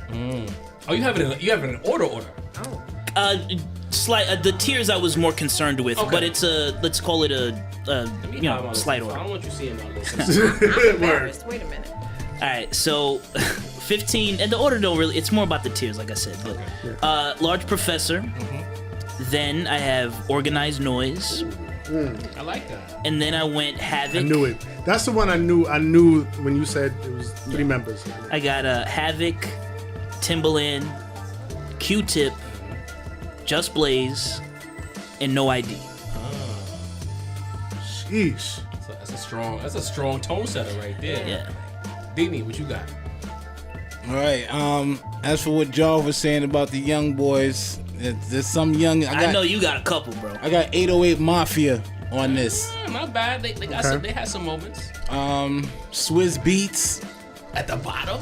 Oh, you have it in order. Oh. The tiers I was more concerned with, Okay. but it's let's call it a slight I order. don't want you seeing my list. I'm embarrassed. Wait a minute. All right, so 15, and the order don't really. It's more about the tiers, like I said. But Large Professor. Then I have Organized Noise, I like that. and then I went Havoc. I knew it. That's the one I knew when you said it was 3 members. I got Havoc, Timbaland, Q-Tip, Just Blaze, and No ID. Sheesh. That's a strong tone setter right there. Yeah. Dini, what you got? All right. As for what Jare was saying about the young boys, there's some young. I know you got a couple, bro. I got 808 Mafia on this. Not bad. They got some. They had some moments. Swizz Beats. At the bottom.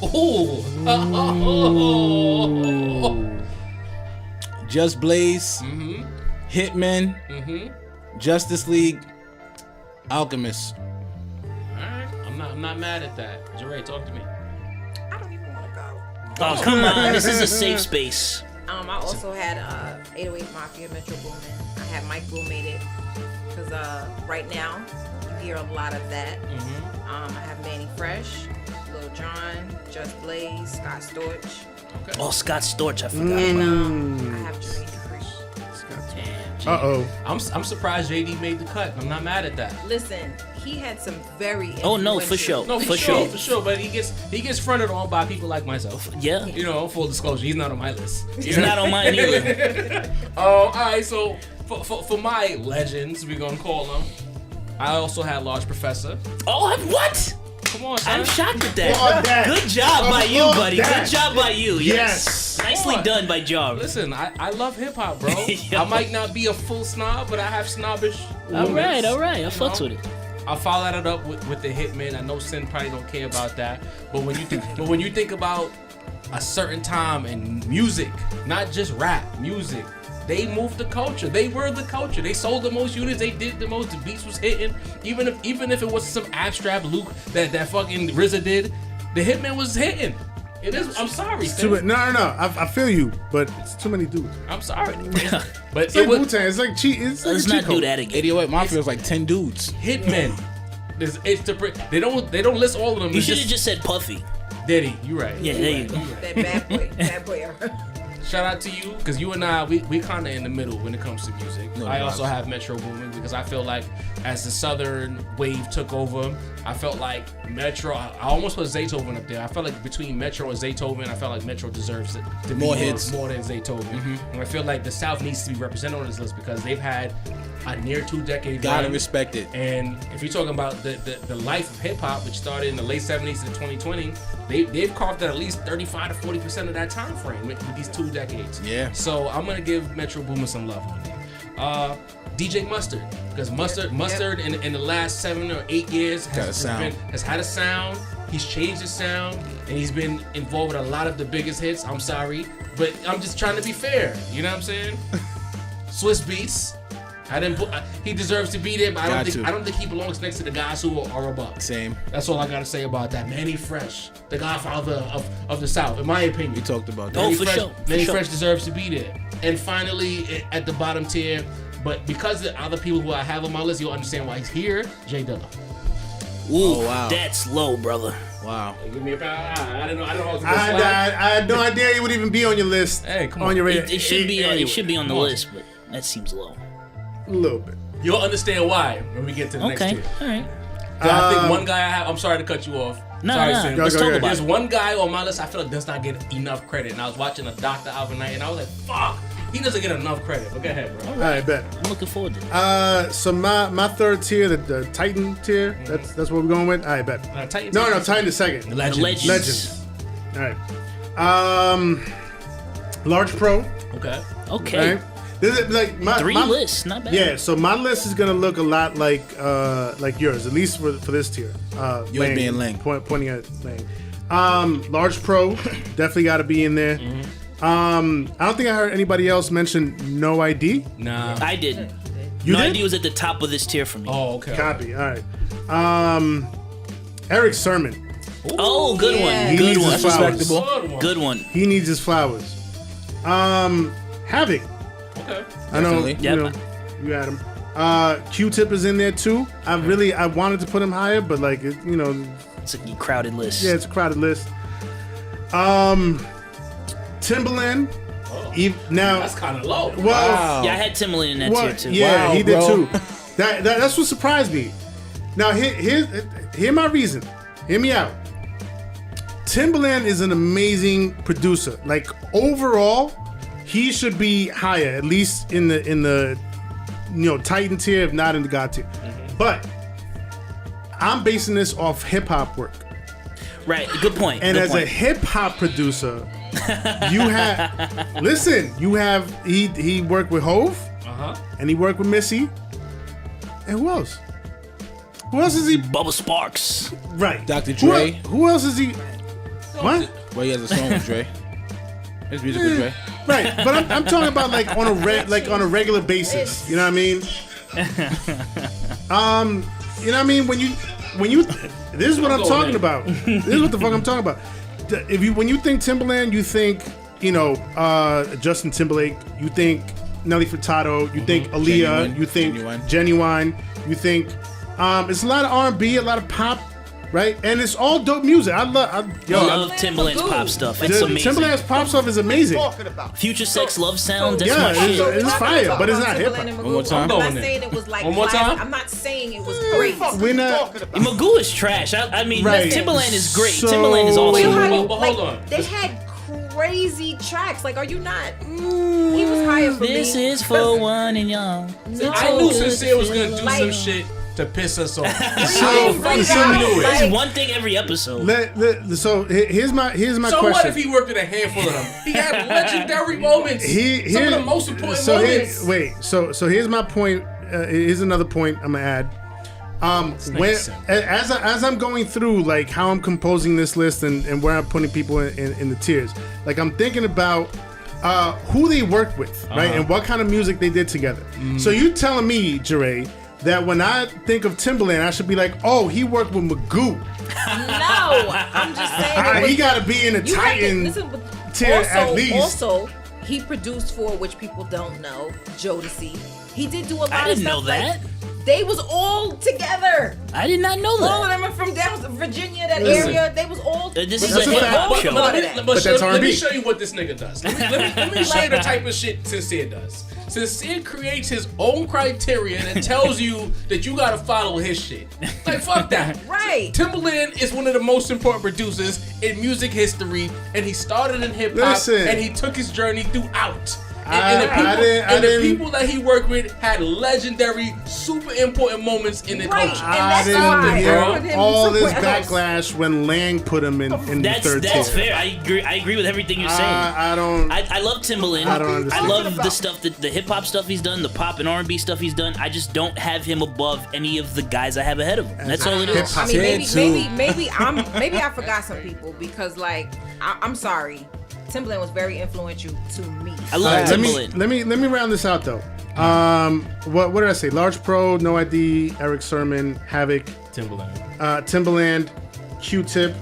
Oh. Just Blaze. Hitman. Justice League. Alchemist. Alright. I'm not mad at that. Jare, talk to me. I don't even want to go. Oh, come on. This is a safe space. I also had 808 Mafia, Metro Boomin. I had Mike Will made it because right now you hear a lot of that. I have Manny Fresh, Lil Jon, Just Blaze, Scott Storch, Oh, Scott Storch, I forgot. and I have Jermaine Dupri. Uh-oh. I'm surprised JD made the cut. I'm not mad at that. Listen, he had some very Oh, no, for sure. No, for sure. But he gets fronted on by people like myself. Yeah. You know, full disclosure, he's not on my list. He's not on mine either. All right. So for my legends, we're gonna call them. I also had Large Professor. Oh, what? Come on, son. I'm shocked at Applaud that. that. Good job by you, Applaud buddy. that. Good job by you. Yes. Nicely Come on. done by Jare. Listen, I love hip hop, bro. Yo. I might not be a full snob, but I have snobbish. All right. I You fucks know? with it. I'll follow that up with the Hitman. I know Sin probably don't care about that, but when you think about a certain time in music, not just rap, music, they moved the culture. They were the culture. They sold the most units. They did the most. The beats was hitting. Even if it was some abstract Luke that fucking RZA did, the Hitman was hitting. It is. I'm sorry. Sin. No. I feel you, but it's too many dudes. I'm sorry. But It's like it was Wu-Tang. It's like cheat. It's like Let's a cheat not do code. that again. 808 Mafia was like 10 dudes. Hitmen. They don't list all of them. You It's should have just said Puffy. Diddy. You right. Yeah, there you go. That bad boy era. Shout out to you, because you and I, we kind of in the middle when it comes to music. I also have Metro Boomin, because I feel like as the Southern wave took over, I felt like Metro, I almost put Zaytoven up there. I felt like between Metro and Zaytoven, I felt like Metro deserves it to be More hits. more than Zaytoven. And I feel like the South needs to be represented on this list because they've had a near 2-decade Gotta run. respect it. And if you're talking about the life of hip hop, which started in the late 70s to 2020, they've carved out at least 35 to 40% of that time frame with these 2 decades. Yeah. So I'm gonna give Metro Boomin some love on there. DJ Mustard, because Mustard in the last 7 or 8 years has had a sound. He's changed his sound, and he's been involved with a lot of the biggest hits. I'm sorry, but I'm just trying to be fair. You know what I'm saying? Swiss Beats. He deserves to be there, but I don't think he belongs next to the guys who are above. Same. That's all I gotta say about that. Manny Fresh, the godfather of the South, in my opinion. We talked about that. Oh, Manny for Fresh, sure. Manny For Fresh deserves to be there. And finally, at the bottom tier, but because the other people who I have on my list, you'll understand why he's here. J Dilla. Ooh, Oh, wow. that's low, brother. Wow. Give me a pound. I didn't know. I was I had no idea he would even be on your list. Hey, come on on. your radar. It should be. Anyway, It should be on the list, but that seems low. a little bit. You'll understand why when we get to the next Okay. tier. All right. I think one guy I have. I'm sorry to cut you off. No, sorry, no. Sam. Let's Go, talk go, go. about There's it. one guy on my list I feel like does not get enough credit, and I was watching a Dr. Alvin Knight, and I was like, "Fuck, he doesn't get enough credit." But go ahead, bro. All right, bet. I'm looking forward to it. So my third tier, the Titan tier. That's what we're going with. All right, bet. Titan No, tier. Titan the second. Legends. Legends. All right. Large Pro. Okay. Okay. Right. This is like my Three lists, not bad. Yeah, so my list is gonna look a lot like yours, at least for this tier. Yours being Lang. Pointing at Lang. Large Pro, definitely got to be in there. I don't think I heard anybody else mention No ID. Nah. I didn't. You No did? idea was at the top of this tier for me. Oh, okay. Copy. All right. Eric Sermon. Oh, good Yeah. one. He Good needs one. his flowers. Respectable. Good one. Good one. He needs his flowers. Havoc. Okay. I know. Definitely. You know, Yep. you had him. Q-Tip is in there too. I wanted to put him higher, but like It's a crowded list. yeah, it's a crowded list. Timbaland. Now, That's kind of low. well, Wow. Yeah, I had Timbaland in that well, tier too. yeah, Wow, he did bro. too. That's what surprised me. Now, hear my reason. Hear me out. Timbaland is an amazing producer. Like overall, he should be higher, at least in the Titan tier, if not in the God tier. But I'm basing this off hip hop work. Right. Good point. And good as point. a hip hop producer, you have he worked with Hove, and he worked with Missy, and who else? Who else is he? Bubba Sparks. Right, Dr. Dre. Who else is he? What? Well, he has a song with Dre. His music with Dre. Right, but I'm talking about like on a regular basis. You know what I mean? You know what I mean? When you this is what I'm talking about. This is what the fuck I'm talking about. When you think Timbaland, you think Justin Timberlake, you think Nelly Furtado, you think Aaliyah, Genuine. you think Genuine. Genuine, you think it's a lot of R&B, a lot of pop, right? And it's all dope music. I love Timbaland's pop stuff. It's amazing. Timbaland's pop stuff is amazing. Future Sex Love Sound. That's Yeah, my it's- shit. it's fire, but it's not hip hop. One more time. I'm Go not on there. saying it was like One more classic. time. I'm not saying it was great. We're not. Magoo is trash. I mean, Right. Timbaland is great. So- Timbaland is Wait, awesome. how you, But like, hold on. they had crazy tracks. Like, are you not? He was higher for This me. is for one and young. No. I knew Sincere was gonna do Like- some shit to piss us off. Bring I it fucking out. knew it. Like- There's one thing every episode. So here's my So question. what if he worked with a handful of them? He had legendary moments. Some of the most important moments. So here's my point. Here's another point I'm gonna add. When as I'm going through like how I'm composing this list and where I'm putting people in the tiers, like I'm thinking about who they worked with, right, and what kind of music they did together. So you telling me, Jare, that when I think of Timbaland, I should be like, oh, he worked with Magoo. No, I'm just saying. He got to be in the You have to Titan listen, but tier at least. Also, he produced for, which people don't know, Jodeci. He did do a lot I of didn't stuff. know that. Like, they was all together. I did not know All of that. them are from down Virginia, that Listen. area. They was all. This is That's a a hip fact. hop But- show. but- But that's let me R&B. show you what this nigga does. Let me show you the type of shit Sincere does. Sincere creates his own criteria that tells you that you gotta follow his shit. Like, fuck that. Right. Timbaland is one of the most important producers in music history, and he started in hip hop, Listen. and he took his journey throughout. I And the didn't- people that he worked with had legendary, super important moments in the Right. culture. And I that's didn't why I hear put him all this somewhere else. backlash when Lang put him in the That's third tier. fair. I agree with everything you're saying. I don't. I love Timbaland. I don't understand. love the stuff that the hip hop stuff he's done, the pop and R&B stuff he's done. I just don't have him above any of the guys I have ahead of him. That's all it is. Hip-hop. I mean, Tier maybe I forgot some people because, like, I'm sorry, Timbaland was very influential to me. I love let Timbaland. me round this out though. What did I say? Large Pro, No ID, Eric Sermon, Havoc, Timbaland. Timbaland, Q-Tip,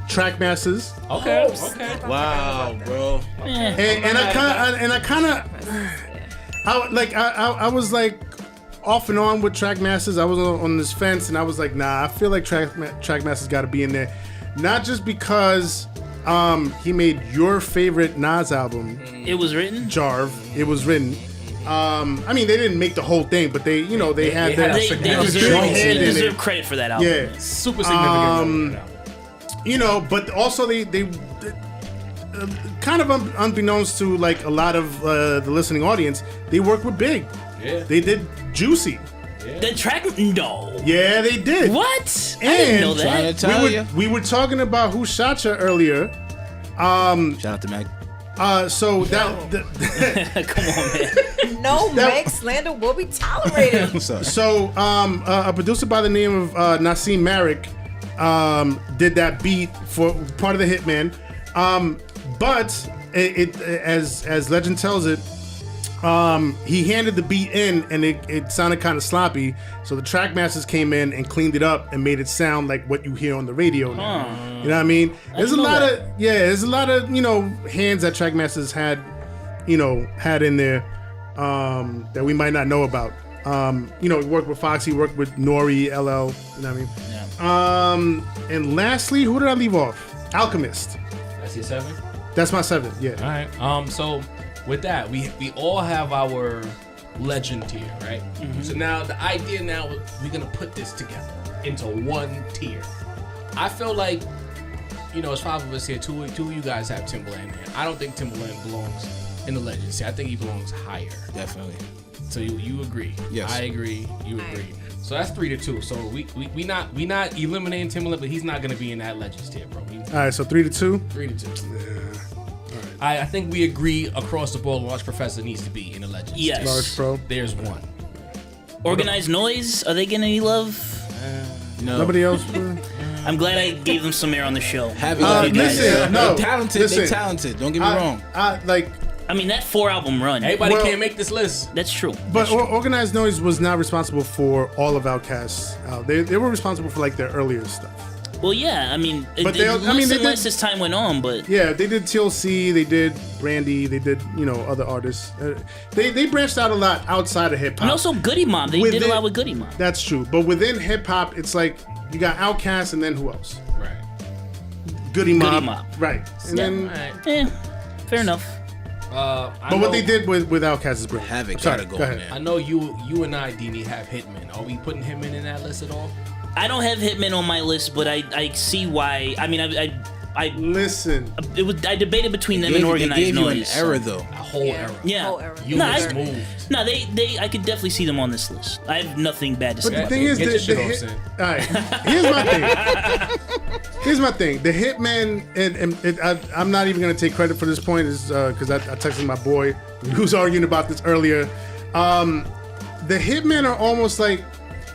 Trackmasters, Okay. Wow, bro. Eh. and I kind of, I was like, off and on with Trackmasters. I was on this fence, and I was like, nah, I feel like Trackmasters got to be in there, not just because he made your favorite Nas album. It was written. Jarve. It was written. I mean, they didn't make the whole thing, but they had their They hand deserve credit for that album. Yeah, Super significant. But also they kind of unbeknownst to like a lot of the listening audience, they worked with Big. Yeah. They did Juicy. The track, no. Yeah, they did. What? I And didn't know Trying that. to tell you. We were talking about Who Shot Ya earlier. Shout out to Meg. So that Come on, man. No, Meg slander will be tolerated. I'm sorry. so a producer by the name of Nassim Marek did that beat for part of the Hitman. But it as legend tells it, he handed the beat in and it sounded kind of sloppy. So the Trackmasters came in and cleaned it up and made it sound like what you hear on the radio now. You know what I mean? There's a lot of hands that Trackmasters had in there that we might not know about. He worked with Foxy, worked with Nori, LL. You know what I mean? And lastly, who did I leave off? Alchemist. That's your 7? That's my 7. Yeah. All right. So with that, we all have our legend tier, right? Mm-hmm. So now the idea we're gonna put this together into one tier. I feel like, it's 5 of us here. Two of you guys have Timbaland here. I don't think Timbaland belongs in the legend tier. I think he belongs higher. Definitely. So you agree? Yes. I agree. You agree. So that's 3-2. So we not eliminating Timbaland, but he's not gonna be in that legends tier, bro. All right. So 3-2. 3-2. I think we agree across the board. Large Professor needs to be in the legends. Yes. Large Pro. There's one. Organized Noise, are they getting any love? No. Nobody else. I'm glad I gave them some air on the show. Have Love it. you guys. listen, no. They're talented. Listen. They're talented. Don't get me wrong. I mean, that 4-album run. Everybody Well- can't make this list. That's true. But Organized Noise was not responsible for all of Outkast's. They were responsible for like their earlier stuff. Well, yeah. I mean, But they did- less as time went on, but Yeah, they did TLC, they did Brandy, they did other artists. They branched out a lot outside of hip hop. and also Goody Mob. They did a Within- lot with Goody Mob. That's true, but within hip hop, it's like you got Outkast and then who else? Right. Goody Mob. Mob. Right, and Yeah. then. Fair enough. But what they did with Outkast is brilliant. Havoc Sorry, gotta go, ahead. man. I know you and I, Dini, have Hitman. Are we putting him in that list at all? I don't have Hitman on my list, but I see why. I mean, I Listen, I debated between them They and gave Organized you an Noise. error though. A whole era. Yeah. Whole era. You No, was I- moved. No, I could definitely see them on this list. I have nothing bad to say. but the about thing them. is, Get your shit off, hit, Sin. all right. Here's my thing. The Hitman, and I'm not even gonna take credit for this point, is because I texted my boy who was arguing about this earlier. The Hitmen are almost like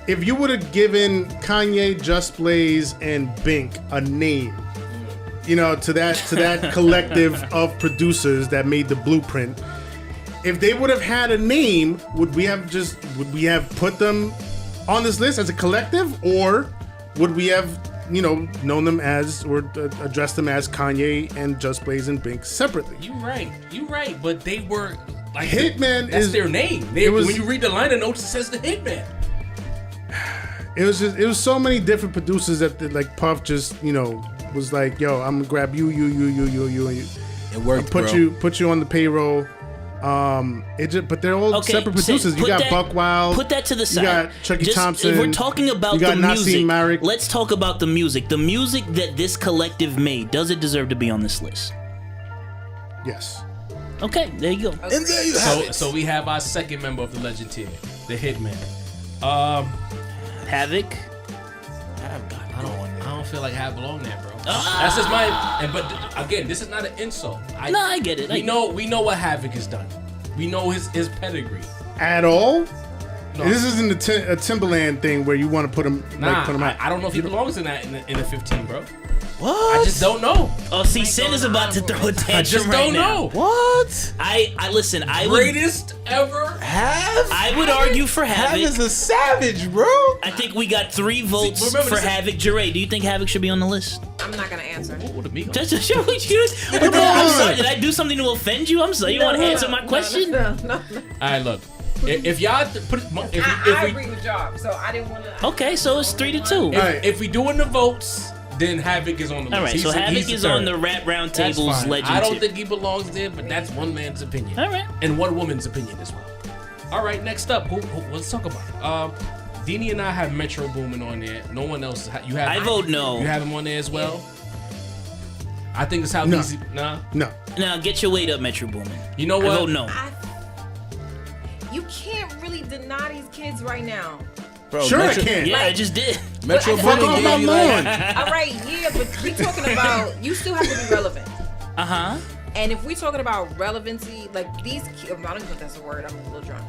if you would have given Kanye, Just Blaze, and Bink a name, to that collective of producers that made the blueprint. If they would have had a name, would we have put them on this list as a collective, or would we have known them as or addressed them as Kanye and Just Blaze and Bink separately? You right, but they were like Hitman that's is their name. When you read the liner notes, it says the Hitman. It was so many different producers that like Puff just was like, yo, I'm gonna grab you, and It worked, put bro. you on the payroll. But they're all Okay, separate producers. Sid, You put got that- Buck Wild. Put that to the side. You got Chucky Thompson. If we're talking about you got the Nassim music, Marek. let's talk about the music. The music that this collective made, does it deserve to be on this list? Yes. Okay, there you go. And there you have it. So we have our second member of the legend tier, the Hitman. Havoc. I don't feel like Havoc belong there, bro. That's just but again, this is not an insult. No, I get it. We know what Havoc has done. We know his pedigree. At all? No. This isn't a Timbaland thing where you want to put him Nah, put him out. I don't know if he belongs in that in the 15, bro. What? I just don't know. Oh, see, Sin is about to throw a tantrum I just right don't now. know. What? I listen. I would. Greatest ever. I would argue for Havoc. Is a savage, bro. I think we got 3 votes remember for this- Havoc. Jare, do you think Havoc should be on the list? I'm not gonna answer. What Amigo? Just to show you. I'm sorry. Did I do something to offend you? I'm sorry. You want to answer my question? No. All right, look. If y'all put it, I agree with Job, so I didn't want to. Okay, so it's 3-2. if we doing the votes, then Havoc is on the list. All right, so Havoc is on the Rap Roundtable's legend. I don't tier. think he belongs there, but that's one man's opinion. All right. And one woman's opinion as well. All right, next up, let's talk about it. Deanie and I have Metro Boomin on there. No one else. You have. I vote no. You have him on there as well. I think it's how No. easy. Nah. No. Now get your weight up, Metro Boomin. You know I what? vote no. You can't really deny these kids right now. Bro, Sure Metro, I can. Yeah, I just did. Metro Fuck Boomin off my gave you like, lawn. All right, yeah, but we talking about you still have to be relevant. Uh huh. And if we're talking about relevancy, like these, I don't even think that's a word. I'm a little drunk.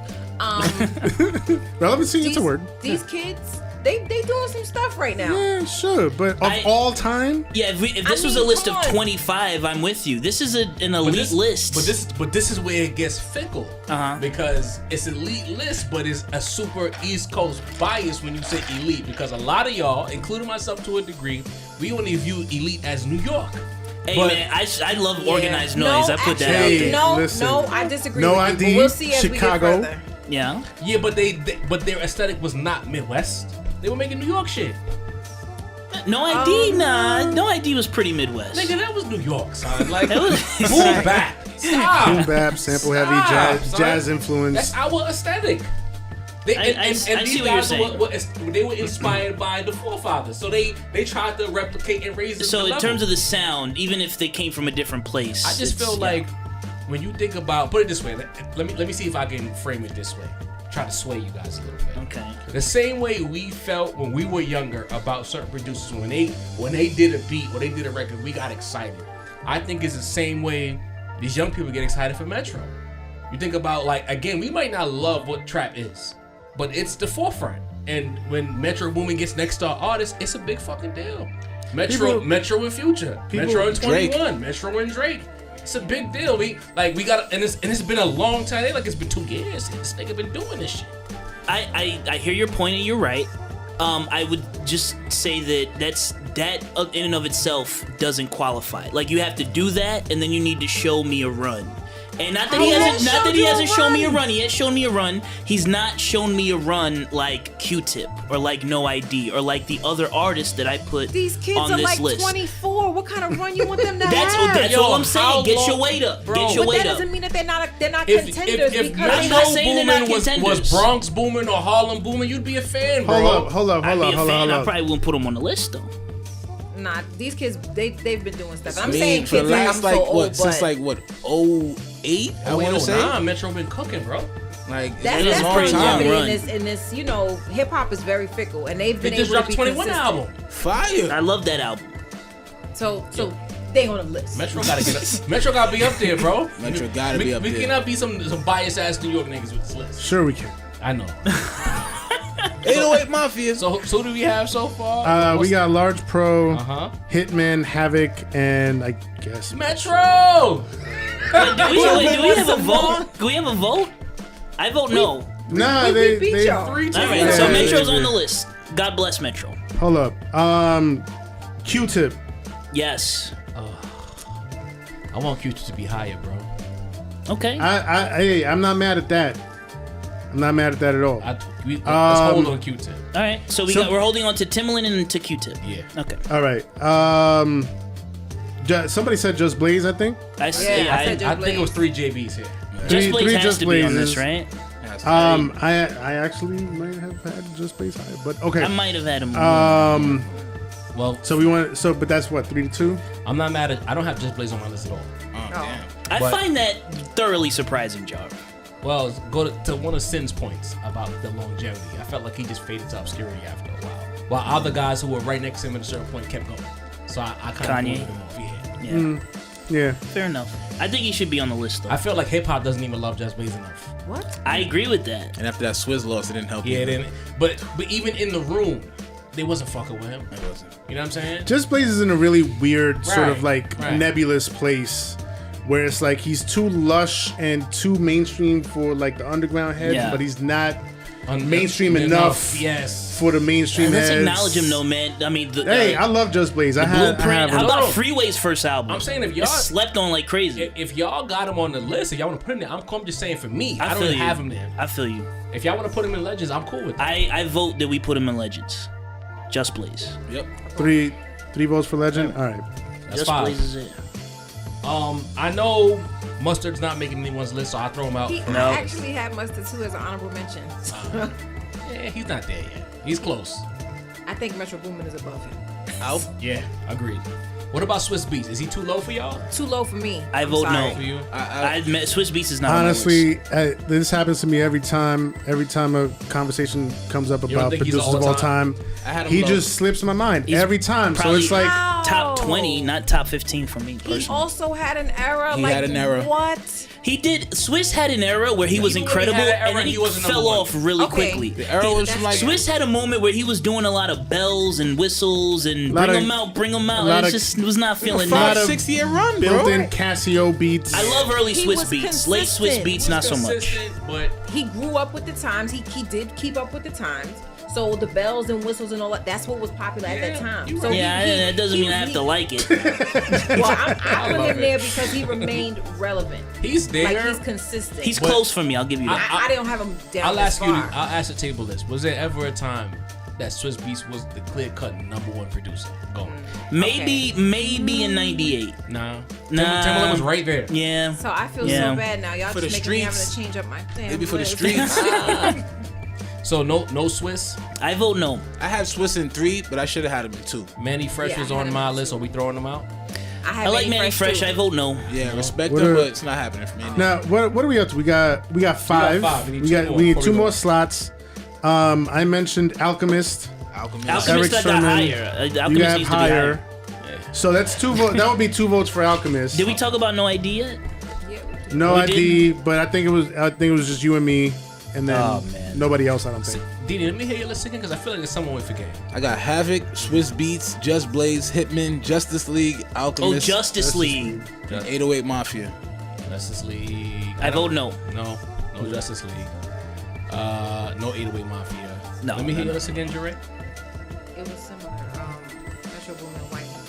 Relevancy, it's These, a word. these kids, they doing some stuff right now. Yeah, sure. But of all time, Yeah, if this was a mean, list come of on. 25, I'm with you. This is an elite list. But this is where it gets fickle. Uh-huh. Because it's elite list, but it's a super East Coast bias when you say elite. Because a lot of y'all, including myself to a degree, we only view elite as New York. Hey But- man, I love Yeah. organized No, noise. I put that out actually, there. No, Listen. no, I disagree. No with you, ID, but we'll see as Chicago. we get further. Yeah. Yeah, but but their aesthetic was not Midwest. They were making New York shit. No ID, nah. No ID was pretty Midwest. Nigga, that was New York, son. Like, That was- boom bap. Stop. boom bap, sample heavy, Stop, son. jazz influence. That's our aesthetic. They, I see these what you're guys saying. they were inspired by the forefathers, so they tried to replicate and raise it. So to in level. terms of the sound, even if they came from a different place, I just feel like when you think about, put it this way. Let me see if I can frame it this way. Try to sway you guys a little bit. Okay. The same way we felt when we were younger about certain producers when they did a beat or they did a record, we got excited. I think it's the same way these young people get excited for Metro. You think about, like, again, we might not love what trap is, but it's the forefront. And when Metro Boomin gets next to our artists, it's a big fucking deal. Metro and Future, Metro and 21, Drake. Metro and Drake. It's a big deal. We got, and it's been a long time. They like it's been 2 years. This nigga been doing this shit. I hear your point and you're right. I would just say that in and of itself doesn't qualify. Like, you have to do that, and then you need to show me a run. And not that he hasn't shown me a run. He has shown me a run. He's not shown me a run like Q-Tip or like No ID or like the other artists that I put These kids on are this like list. 24. What kind of run you want them to That's have? Yo, all I'm how saying. Get your long- weight up. Bro. Get your But weight that up. doesn't mean that they're not If contenders Metro because I'm not saying they're not Boomin was contenders. Bronx Boomin or Harlem Boomin, you'd be a fan, bro. Hold up. I'd be a fan. I probably wouldn't put them on the list though. Nah, these kids they've been doing stuff. I'm I mean, saying for kids the like I'm last so like old, what but since like what 08 I want to say Metro been cooking, bro. like that's it's been a long pretty time. long. longevity in this. You know, hip hop is very fickle, and they've They been just able dropped to be 21 consistent. album. I Fire. love that album. So they on the list. Metro gotta get up. Metro gotta be up there, bro. Metro gotta be up We there. cannot be some biased ass New York niggas with this list. Sure we can. I know. 808 Mafia. So who do we have so far? We got Large Pro, Uh-huh. Hitman, Havoc, and I guess Metro. Wait, do we have a vote? Do we have a vote? I vote no. Nah, we beat they y'all. 3-2. All right, Yeah, so yeah, Metro's yeah. on the list. God bless Metro. Hold up. Q-Tip. Yes. I want Q to be higher, bro. Okay. I'm not mad at that. I'm not mad at that at all. Let's hold on Q-Tip. All right. So we're holding on to Timbaland and to Q-Tip. Yeah. Okay. All right. Somebody said Just Blaze, I think. I Yeah, I said I think it was 3 JBs here. Just Blaze has Just to be on this, Blazes. right? I actually might have had Just Blaze higher, but okay. I might have had him. Well, But that's what 3-2. I'm not mad at. I don't have Just Blaze on my list at all. I but- find that thoroughly surprising, Jar. Well, go to one of Sin's points about the longevity. I felt like he just faded to obscurity after a while, while other guys who were right next to him at a certain point kept going. So I kind Kanye. of him off. Yeah. Yeah. Yeah. Fair enough. I think he should be on the list though. I feel like hip hop doesn't even love Just Blaze enough. What? I agree with that. And after that Swizz loss, it didn't help. Yeah, either. then, but even in the room, they wasn't fucking with him. It wasn't. You know what I'm saying? Just Blaze is in a really weird sort of like right. nebulous place where it's like he's too lush and too mainstream for like the underground heads, Yeah. but he's not mainstream enough Yes. for the mainstream Let's heads. acknowledge him, though, man. I mean, Hey, I love Just Blaze. I Blueprint. have How him. about No. Freeway's first album? I'm saying if y'all- It's slept on like crazy. If y'all got him on the list, if y'all want to put him there, I'm just saying for me, I don't feel even you. have him there. I feel you. If y'all want to put him in Legends, I'm cool with that. I vote that we put him in Legends. Just Blaze. Yep. Three votes for Legend. All right. That's Just five. Blaze is it. I know Mustard's not making anyone's list, so I throw him out. No. I actually had Mustard too as an honorable mention. Yeah, he's not there yet. He's close. I think Metro Boomin is above him. Out. Yeah, agreed. What about Swiss Beats? Is he too low for y'all? Too low for me. I I'm vote sorry. For no. you? I admit Swiss Beats is not on my list. Honestly, this happens to me every time. Every time a conversation comes up don't about think he's producers of all time, I had him he low. just slips my mind He's every time. So probably- it's like, Top 20, not top 15 for me He personally. also had an era. He like, had an era. What? He did. Swiss had an era where he was even when he incredible, had an era, and then he he wasn't fell number one. off really Okay. quickly. The era was from like Swiss had a moment where he was doing a lot of bells and whistles and Lot bring of- them out, bring them out. lot And it of- just was not feeling lot that. of 6-year run, bro. built-in Casio beats. I love early He Swiss was beats. Late Swiss consistent. beats, He not so much. Consistent, but He grew up with the times. He did keep up with the times. So the bells and whistles and all that—that's what was popular at that time. you So Yeah, that doesn't mean I have to like it. Well, I put love him it. there because he remained relevant. he's there. Like he's consistent. He's close for me. I'll give you that. I don't have him down I'll this ask you. far. I'll ask the table list. Was there ever a time that Swiss Beats was the clear-cut #1 producer? Go. Maybe in '98. Nah. Nah. Timberland was right there. Yeah. So I feel Yeah. so bad now. Y'all For just the making me having streets. to change up my damn Maybe for the list. streets. So no Swiss. I vote no. I had Swiss in 3, but I should have had him in 2. Manny Fresh Yeah, was I had on him my in list. two. Are we throwing them out? I I like Manny Fresh. too. I vote no. Yeah, respect What him, are- but it's not happening for me. Now, what are we up to? We got five. five. We need We two got more we need before 2 we go. more slots. I mentioned Alchemist. Alchemist. Eric Alchemist I got Sermon. higher. You Alchemist have needs to be higher. higher. So that's 2 votes. That would be 2 votes for Alchemist. Did we talk about No Idea? Yeah. No we ID, but I think it was just you and me, and then Oh, man. nobody else. I don't think. Dini, let me hear your list again because I feel like there's someone we forget. I got Havoc, Swiss Beats, Just Blaze, Hitman, Justice League, Oh, Alchemist, Justice League. Just- 808 Mafia. Justice League. I vote no. No Justice League. No 808 Mafia. No, Let me hear no, your list again, Jare. It was similar. Metro Boomin,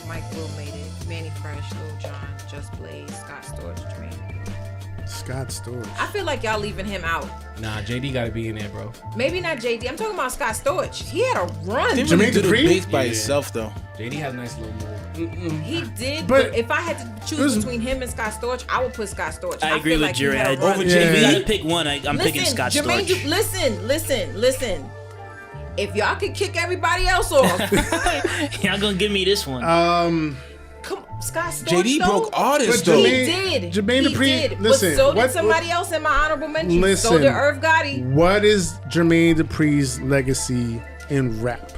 Mike Will made it. Manny Fresh, Lil Jon, Just Blaze, Scott Storch, Jermaine. Scott Storch. I feel like y'all leaving him out. Nah, JD gotta be in there, bro. Maybe not JD. I'm talking about Scott Storch. He had a run. Didn't really Jermaine do the Dupri? beats by Yeah. itself though. JD has a nice little move. He did, But- but if I had to choose Listen- between him and Scott Storch, I would put Scott Storch. I agree feel with like he Jare. had a run. Over If Yeah. we gotta pick one, I'm picking Scott Jermaine Storch. listen. If y'all could kick everybody else off, Y'all gonna give me this one. come Scott Storch. JD though, broke artists But though. He Jermaine- did. Jermaine he Dupri- did. listen, But so did what- somebody else in my honorable mention. So Listen. did Irv Gotti. What is Jermaine Dupri's legacy in rap?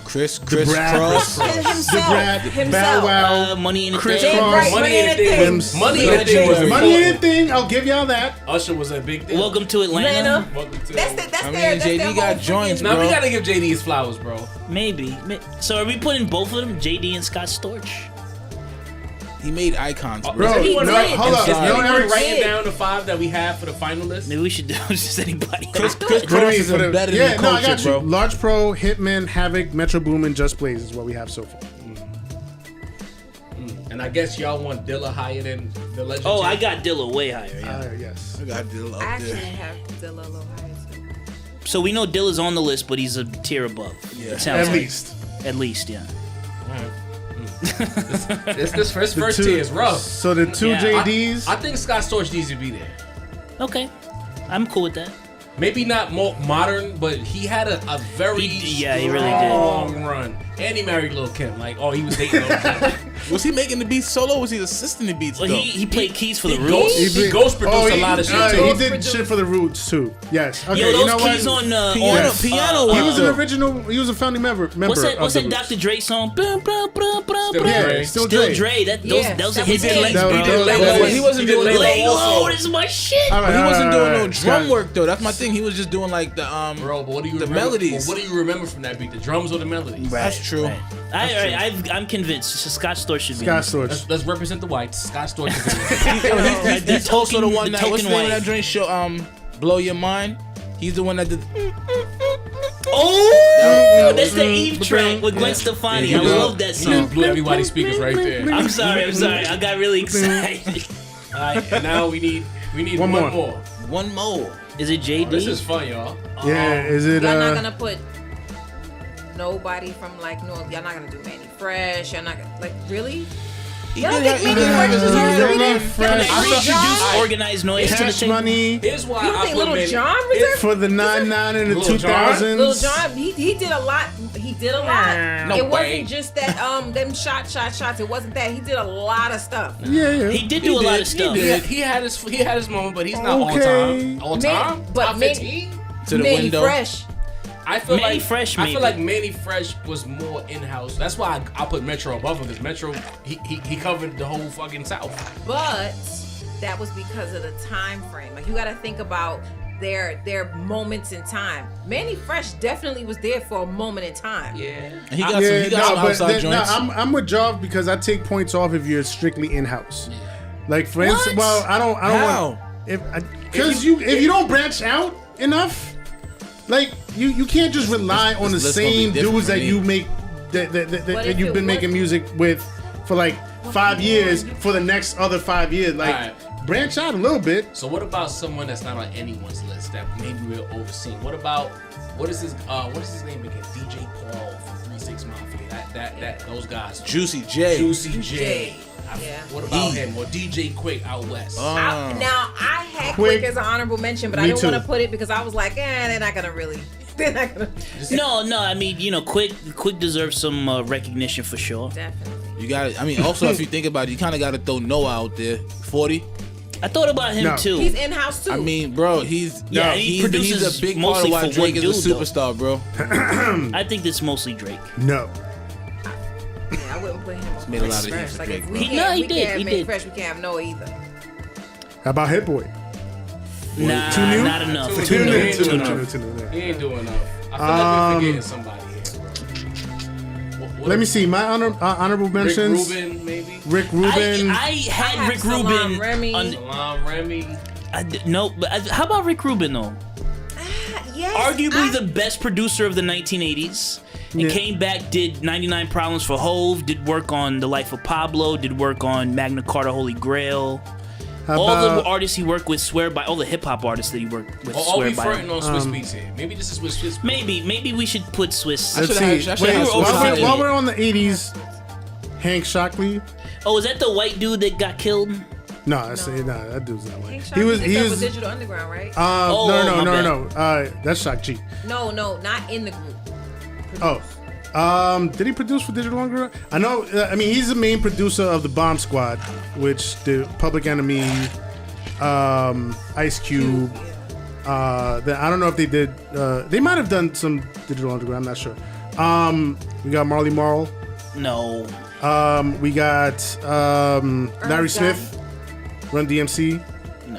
Chris Brad- Cross. Himself. Bow Wow, Money in the Chris Thing. Cross. Right, Money Money in in the the thing. Thing. Money in the thing was Money important. anything, I'll give y'all that. Usher was a big deal. Welcome to Atlanta. Atlanta. Welcome to That's I their. mean, JD got joints, Now bro. we gotta give JD his flowers, bro. Maybe. So are we putting both of them, JD and Scott Storch? He made icons, bro. Bro, He no, did. hold up. Is No, anyone Eric, writing did. down the 5 that we have for the final list? Maybe we should do just anybody. Chris what do you Cross mean is for the- embedded yeah, in the no, I culture, got you. bro. Large Pro, Hitman, Havoc, Metro Boomin, Just Blaze is what we have so far. And I guess y'all want Dilla higher than the legend. Oh, too? I got Dilla way higher. Yeah. Yes. I got Dill I up actually there. have Dilla a little higher too. So we know Dilla's on the list, but he's a tier above. Yeah. It sounds At like. least. At least, yeah. This first Two- tier is rough. So the 2 Yeah. JDs. I think Scott Storch needs to be there. Okay. I'm cool with that. Maybe not more modern, but he had a very He really did. strong run. And he married Lil' Kim. Like, oh, he was dating Lil' Kim. Was he making the beats solo? Or was he assisting the beats? Well, though? he played keys for the He Roots. ghost produced a lot of shit, too. He Ghost did produced. shit for the Roots too. Yes. Okay. Yo, you those know keys what? on piano. He was an though. original. He was a founding member. What's that? of What's the that Roots. Dr. Dre song? Blah, blah, blah, blah, Still blah. Dre. Still Still Dre. Dre. Yeah, Those are that his was keys, it. That bro. was- He did that Laylo. was- he wasn't did doing Laylo Lay low, also. this is my shit. All right, He all wasn't right, doing all no right. drum work though. That's my thing. He was just doing like the Bro, but what do you the remember? melodies. What do you remember from that beat? The drums or the melodies? That's true. I'm convinced. Scott Storch should be. Scott on Storch. Let's represent the whites. Scott Storch is in there. there. He's also the one that what's token the name of white. that joint show? Blow Your Mind. He's the one that did. Oh Oh, that's the Eve track with Gwen Stefani. I love that You song. just blew everybody's speakers right there. I'm sorry. I got really excited. All right, and now we need one more. more. One more. Is it JD? This is fun, y'all. Yeah, is it? Y'all not gonna put nobody from like North. Y'all not gonna do Manny Fresh. Y'all not gonna like really. Y'all don't think Manny Fresh deserves to be there? Fresh. Y'all think Lil Introduce Jon? organized noise to the Cash table. Money Here's why You don't I think put Lil Manny. Jon reserved? for the 99 and the Lil Jon? 2000s. Lil Jon, he did a lot. He did a lot. No it way. wasn't just that them shots. It wasn't that. He did a lot of stuff. Yeah. He did do a lot of stuff. He did. He had his moment, but he's not Okay. all time. But Top 15. To the Manny window. Fresh. I feel Manny like Fresh, I maybe. feel like Manny Fresh was more in house. That's why I put Metro above him, because Metro he covered the whole fucking South. But that was because of the time frame. Like you got to think about their moments in time. Manny Fresh definitely was there for a moment in time. Yeah. And he got some outside joints. I'm with Jav because I take points off if you're strictly in house. Like for instance, What? well, I don't How? want if you don't branch out enough, like you can't just rely on the This list gonna be same different dudes for that me. you make What that if you've it been making music with for like 5 years for the next other 5 years. Like Alright. branch out a little bit. So what about someone that's not on anyone's list that maybe we're overseeing? What is his name again? DJ Paul from 3 6 Mafia. That those guys. Juicy J. Juicy J. Yeah. What about him? Or DJ Quick out west? Now I had Quick. Quick as an honorable mention, but I Me didn't want too. to put it because I was like, they're not gonna really. They're not gonna. No. I mean, Quick deserves some recognition for sure. Definitely. You got it. I mean, also if you think about it, you kind of got to throw Noah out there. 40. I thought about him No. too. He's in house too. I mean, bro, he's he produces a big part mostly of why for Drake one is a dude, though. superstar, bro. I think it's mostly Drake. No. yeah, I wouldn't put him on made a lot of Fresh. heat for Like Drake, if bro. we He can't, we did, can't he make did. Fresh, we can't have Noah either. How about Hit Boy? Nah, Too new? not enough. Too Too new. new. Too Too new. new. Too new. He ain't doing enough. I feel like we're forgetting somebody here. Let me see. My honorable Rick mentions. Rubin, maybe. Rick Rubin. I had have Rick Salaam Rubin. Remy. Salam Remy. No, but how about Rick Rubin though? Yes. Arguably the best producer of the 1980s. And Yeah. came back, did 99 Problems for Hove, did work on The Life of Pablo, did work on Magna Carta Holy Grail. How All about- the artists he worked with swear by, all the hip hop artists that he worked with Or are swear we by. flirting on Swiss Beats here? Maybe this is with Swiss Beats. Maybe we should put Swiss. Let's should've see. had- I Wait, should've had Swiss while on we're on the 80s, Hank Shockley. Oh, is that the white dude that got killed? No, I say no. That dude's not white. Hank He was. Sharp He is was. Digital Underground, right? Oh, my No. That's Shock G. no, not in the group. Oh. Did he produce for Digital Underground? I know. I mean, he's the main producer of the Bomb Squad, which the Public Enemy, Ice Cube. I don't know if they did. They might have done some Digital Underground. I'm not sure. We got Marley Marl. No. We got Larry Smith, Run DMC. No.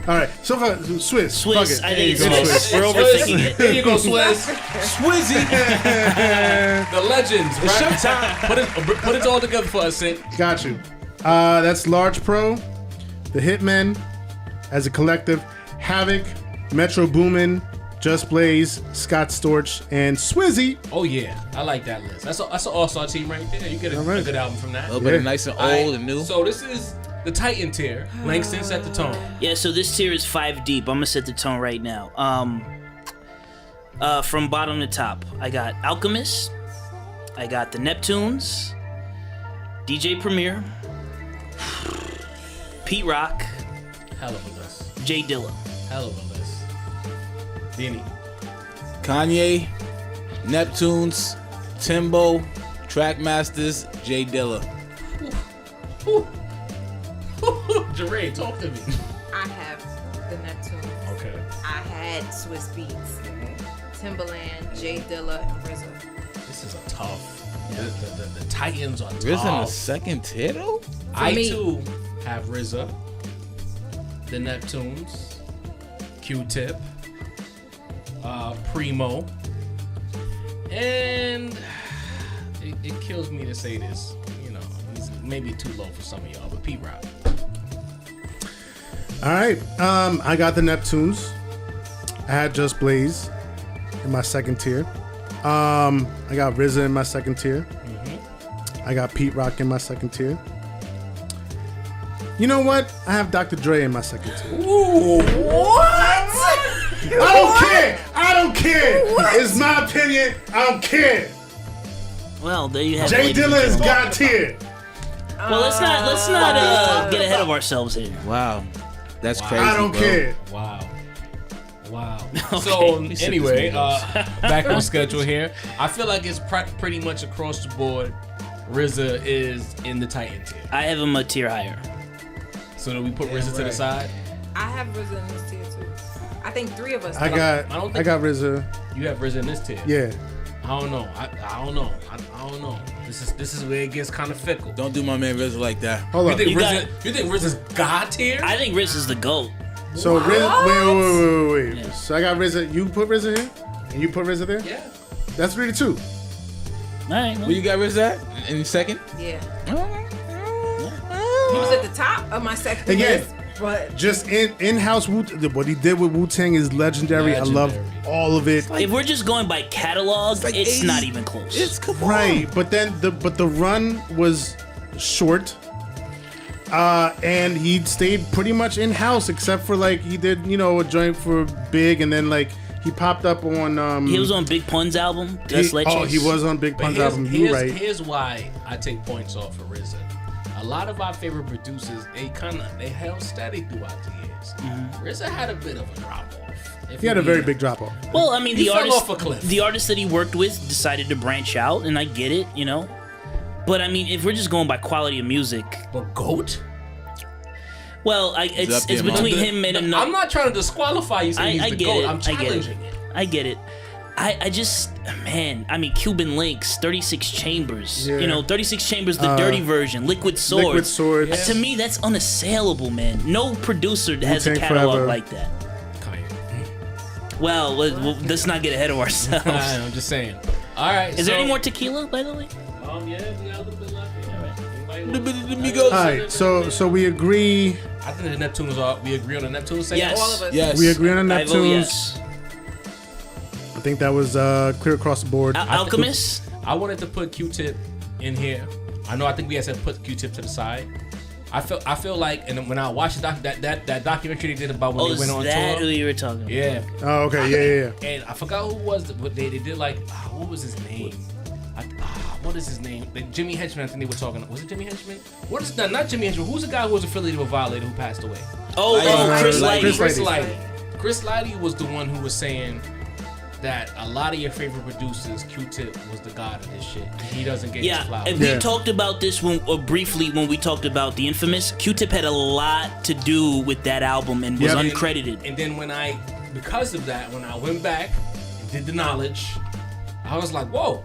All right, so far, Swiss. Fuck Swiss, it. I There think you it's go, Swiss. We're Swiss. overthinking it. Here you go, Swiss. Swizzy. The legends, right? Put it all together for us, Sid. Got you. That's Large Pro, The Hitmen, as a collective, Havoc, Metro Boomin, Just Blaze, Scott Storch, and Swizzy. Oh yeah, I like that list. That's an all-star team right there. You get a, right. a good album from that. A little bit of nice and All right, old and new. So this is the Titan tier. Langston set the tone. Yeah, so this tier is 5 deep. I'm gonna set the tone right now. From bottom to top, I got Alchemist, I got the Neptunes, DJ Premier, Pete Rock, Hell of a list. Jay Dilla. Hell of a list. Denny. Kanye, Neptunes, Timbo, Trackmasters, Jay Dilla. Jare, talk to me. I have the Neptune. Okay. I had Swiss Beats, Timbaland, Jay Dilla, and RZA. This is a tough. The Titans are RZA in the tough. second tier though? I me. too have RZA, the Neptunes, Q-Tip, Primo, and it kills me to say this. You know, he's maybe too low for some of y'all, but Pete Rock. All right, I got the Neptunes. I had Just Blaze, in my second tier. I got RZA in my second tier. I got Pete Rock in my second tier. You know what? I have Dr. Dre in my second tier. What? I don't care. It's my opinion. I don't care. Well, there you have Jay it, ladies and Dilla is gentlemen. God tier. Well, let's not get ahead of ourselves here. Wow, that's crazy. I don't bro. care. Wow. Okay, So he said anyway, this back on schedule here. I feel like it's pretty much across the board. RZA is in the Titan tier. I have him a tier higher. So do we put RZA to the side? I have RZA in this tier too. I think three of us. I got RZA. You have RZA in this tier. Yeah. I don't know. I don't know. I don't know. This is where it gets kind of fickle. Don't do my man RZA like that. Hold You on. think You you think RZA's God tier? I think Riz is the GOAT. So RZA, wait. Yeah. So I got RZA. You put RZA here, and you put RZA there. Yeah. That's really two. All right. Well, Where you got RZA at? In second? Yeah. He was at the top of my second Again. list, but Just in-house what he did with Wu-Tang is legendary. I love all of it. if we're just going by catalog, like it's 80. not even close. It's come on. Right, but then the run was short. And he stayed pretty much in-house except for like he did, a joint for Big, and then like he popped up on He was on Big Pun's album. Just let you. he was on Big But Pun's album. You right. Here's why I take points off for RZA. A lot of our favorite producers, they held steady throughout the years. RZA had a bit of a drop off. He had a very big drop off. Well, I mean, He the fell artist, off a cliff. the artist that he worked with decided to branch out, and I get it, But I mean, if we're just going by quality of music, But GOAT? well, up it's there, between man. him and I'm another. not trying to disqualify you saying I he's the get GOAT. it. I'm I get challenging it. it. I get it. I just, man, I mean, Cuban Links, 36 Chambers, Yeah. 36 Chambers, the dirty version, Liquid Swords. Liquid Swords. To me, that's unassailable, man. No producer has a Wu-Tang catalog forever. like that. Kanye. Well, let's not get ahead of ourselves. I'm just saying. All right. Is there any more tequila, by the way? Yeah, we got a little bit left here. All right. Migos. All right, so we agree. I think the Neptunes are. We agree on the Neptunes. Say Yes. all of us. Yes. We agree on the I vote Neptunes. yes. I think that was clear across the board. Alchemist? I wanted to put Q-Tip in here. I think we had to put Q-Tip to the side. I feel like, and when I watched that documentary they did about when Oh, they is went on that tour. who you were talking about? Yeah. Oh, okay, yeah. And I forgot who was, but they did like, what was his name? What is his name? Jimmy Henchman, I think they were talking. Was it Jimmy Henchman? What is that? Not Jimmy Henchman. Who's the guy who was affiliated with Violator who passed away? Oh, Chris Lighty. Lighty. Chris Chris Lighty. Lighty. Chris Lighty was the one who was saying that a lot of your favorite producers, Q-Tip was the god of this shit. He doesn't get his Yeah, flowers. and we talked about this briefly when we talked about The Infamous. Q-Tip had a lot to do with that album and was Yep. uncredited. And then because of that, when I went back and did the knowledge, I was like, whoa,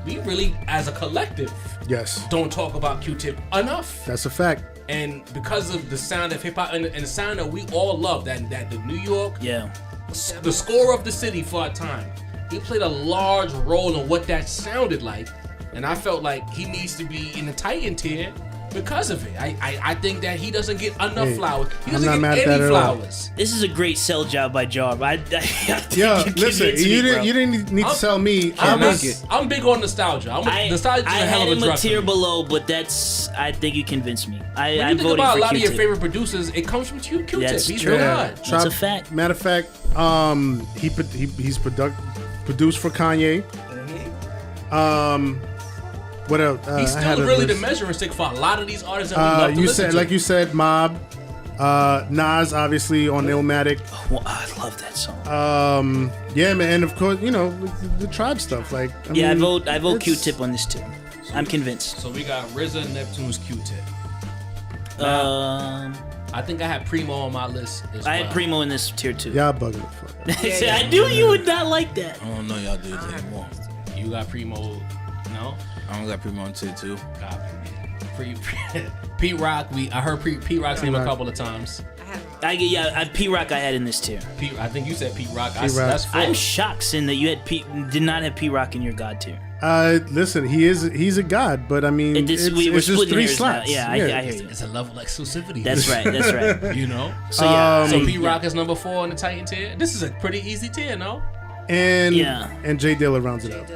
we really, as a collective, Yes, don't talk about Q-Tip enough. that's a fact. And because of the sound of hip hop and the sound that we all love, that the New York, Yeah. the score of the city for a time, he played a large role in what that sounded like. And I felt like he needs to be in the Titan tier because of it. I think that he doesn't get enough Hey, flowers. He I'm doesn't not get mad at any that at all. flowers. This is a great sell job by Jare. I think Yo, you listen, convinced me, you bro. didn't need to sell me. I'm big on nostalgia. Nostalgia is I a hell had of a him a drug. tier for me. below, but I think you convinced me. When I you think voted about for a lot of your Q-Tip. favorite producers, it comes from Q-Tip. That's He's true. the god. That's a fact. Matter of fact, he's produced for Kanye. What else? He's I had still a really the list. measuring stick for a lot of these artists that we love to You listen said, to. like you said, Mob, Nas, obviously on Illmatic. Well, I love that song. Yeah, man, and of course, the Tribe stuff. Like, I mean, I vote it's- Q-Tip on this too. I'm convinced. So we got RZA, Neptune's, Q-Tip. I think I had Primo on my list as well. had Primo in this tier too. Y'all bugging the fuck out. I knew you would not like that. I don't know y'all do this anymore. You got Primo, no? I don't got Primo on tier 2. Got Pete Rock. I heard Pete Rock's name a couple of times. I had him. P Rock I had in this tier. I think you said Pete Rock. Rock. That's four. I'm shocked, Sin, that you did not have P Rock in your God tier. Listen, he's a god, but I mean, We're it's just splitting 3 hairs now. slots. Yeah, I hear you. It's a level of exclusivity. That's right. That's right. You know? So yeah. So Pete Rock is number 4 on the Titan tier. This is a pretty easy tier, no? and Yeah. and Jay Dilla rounds it out.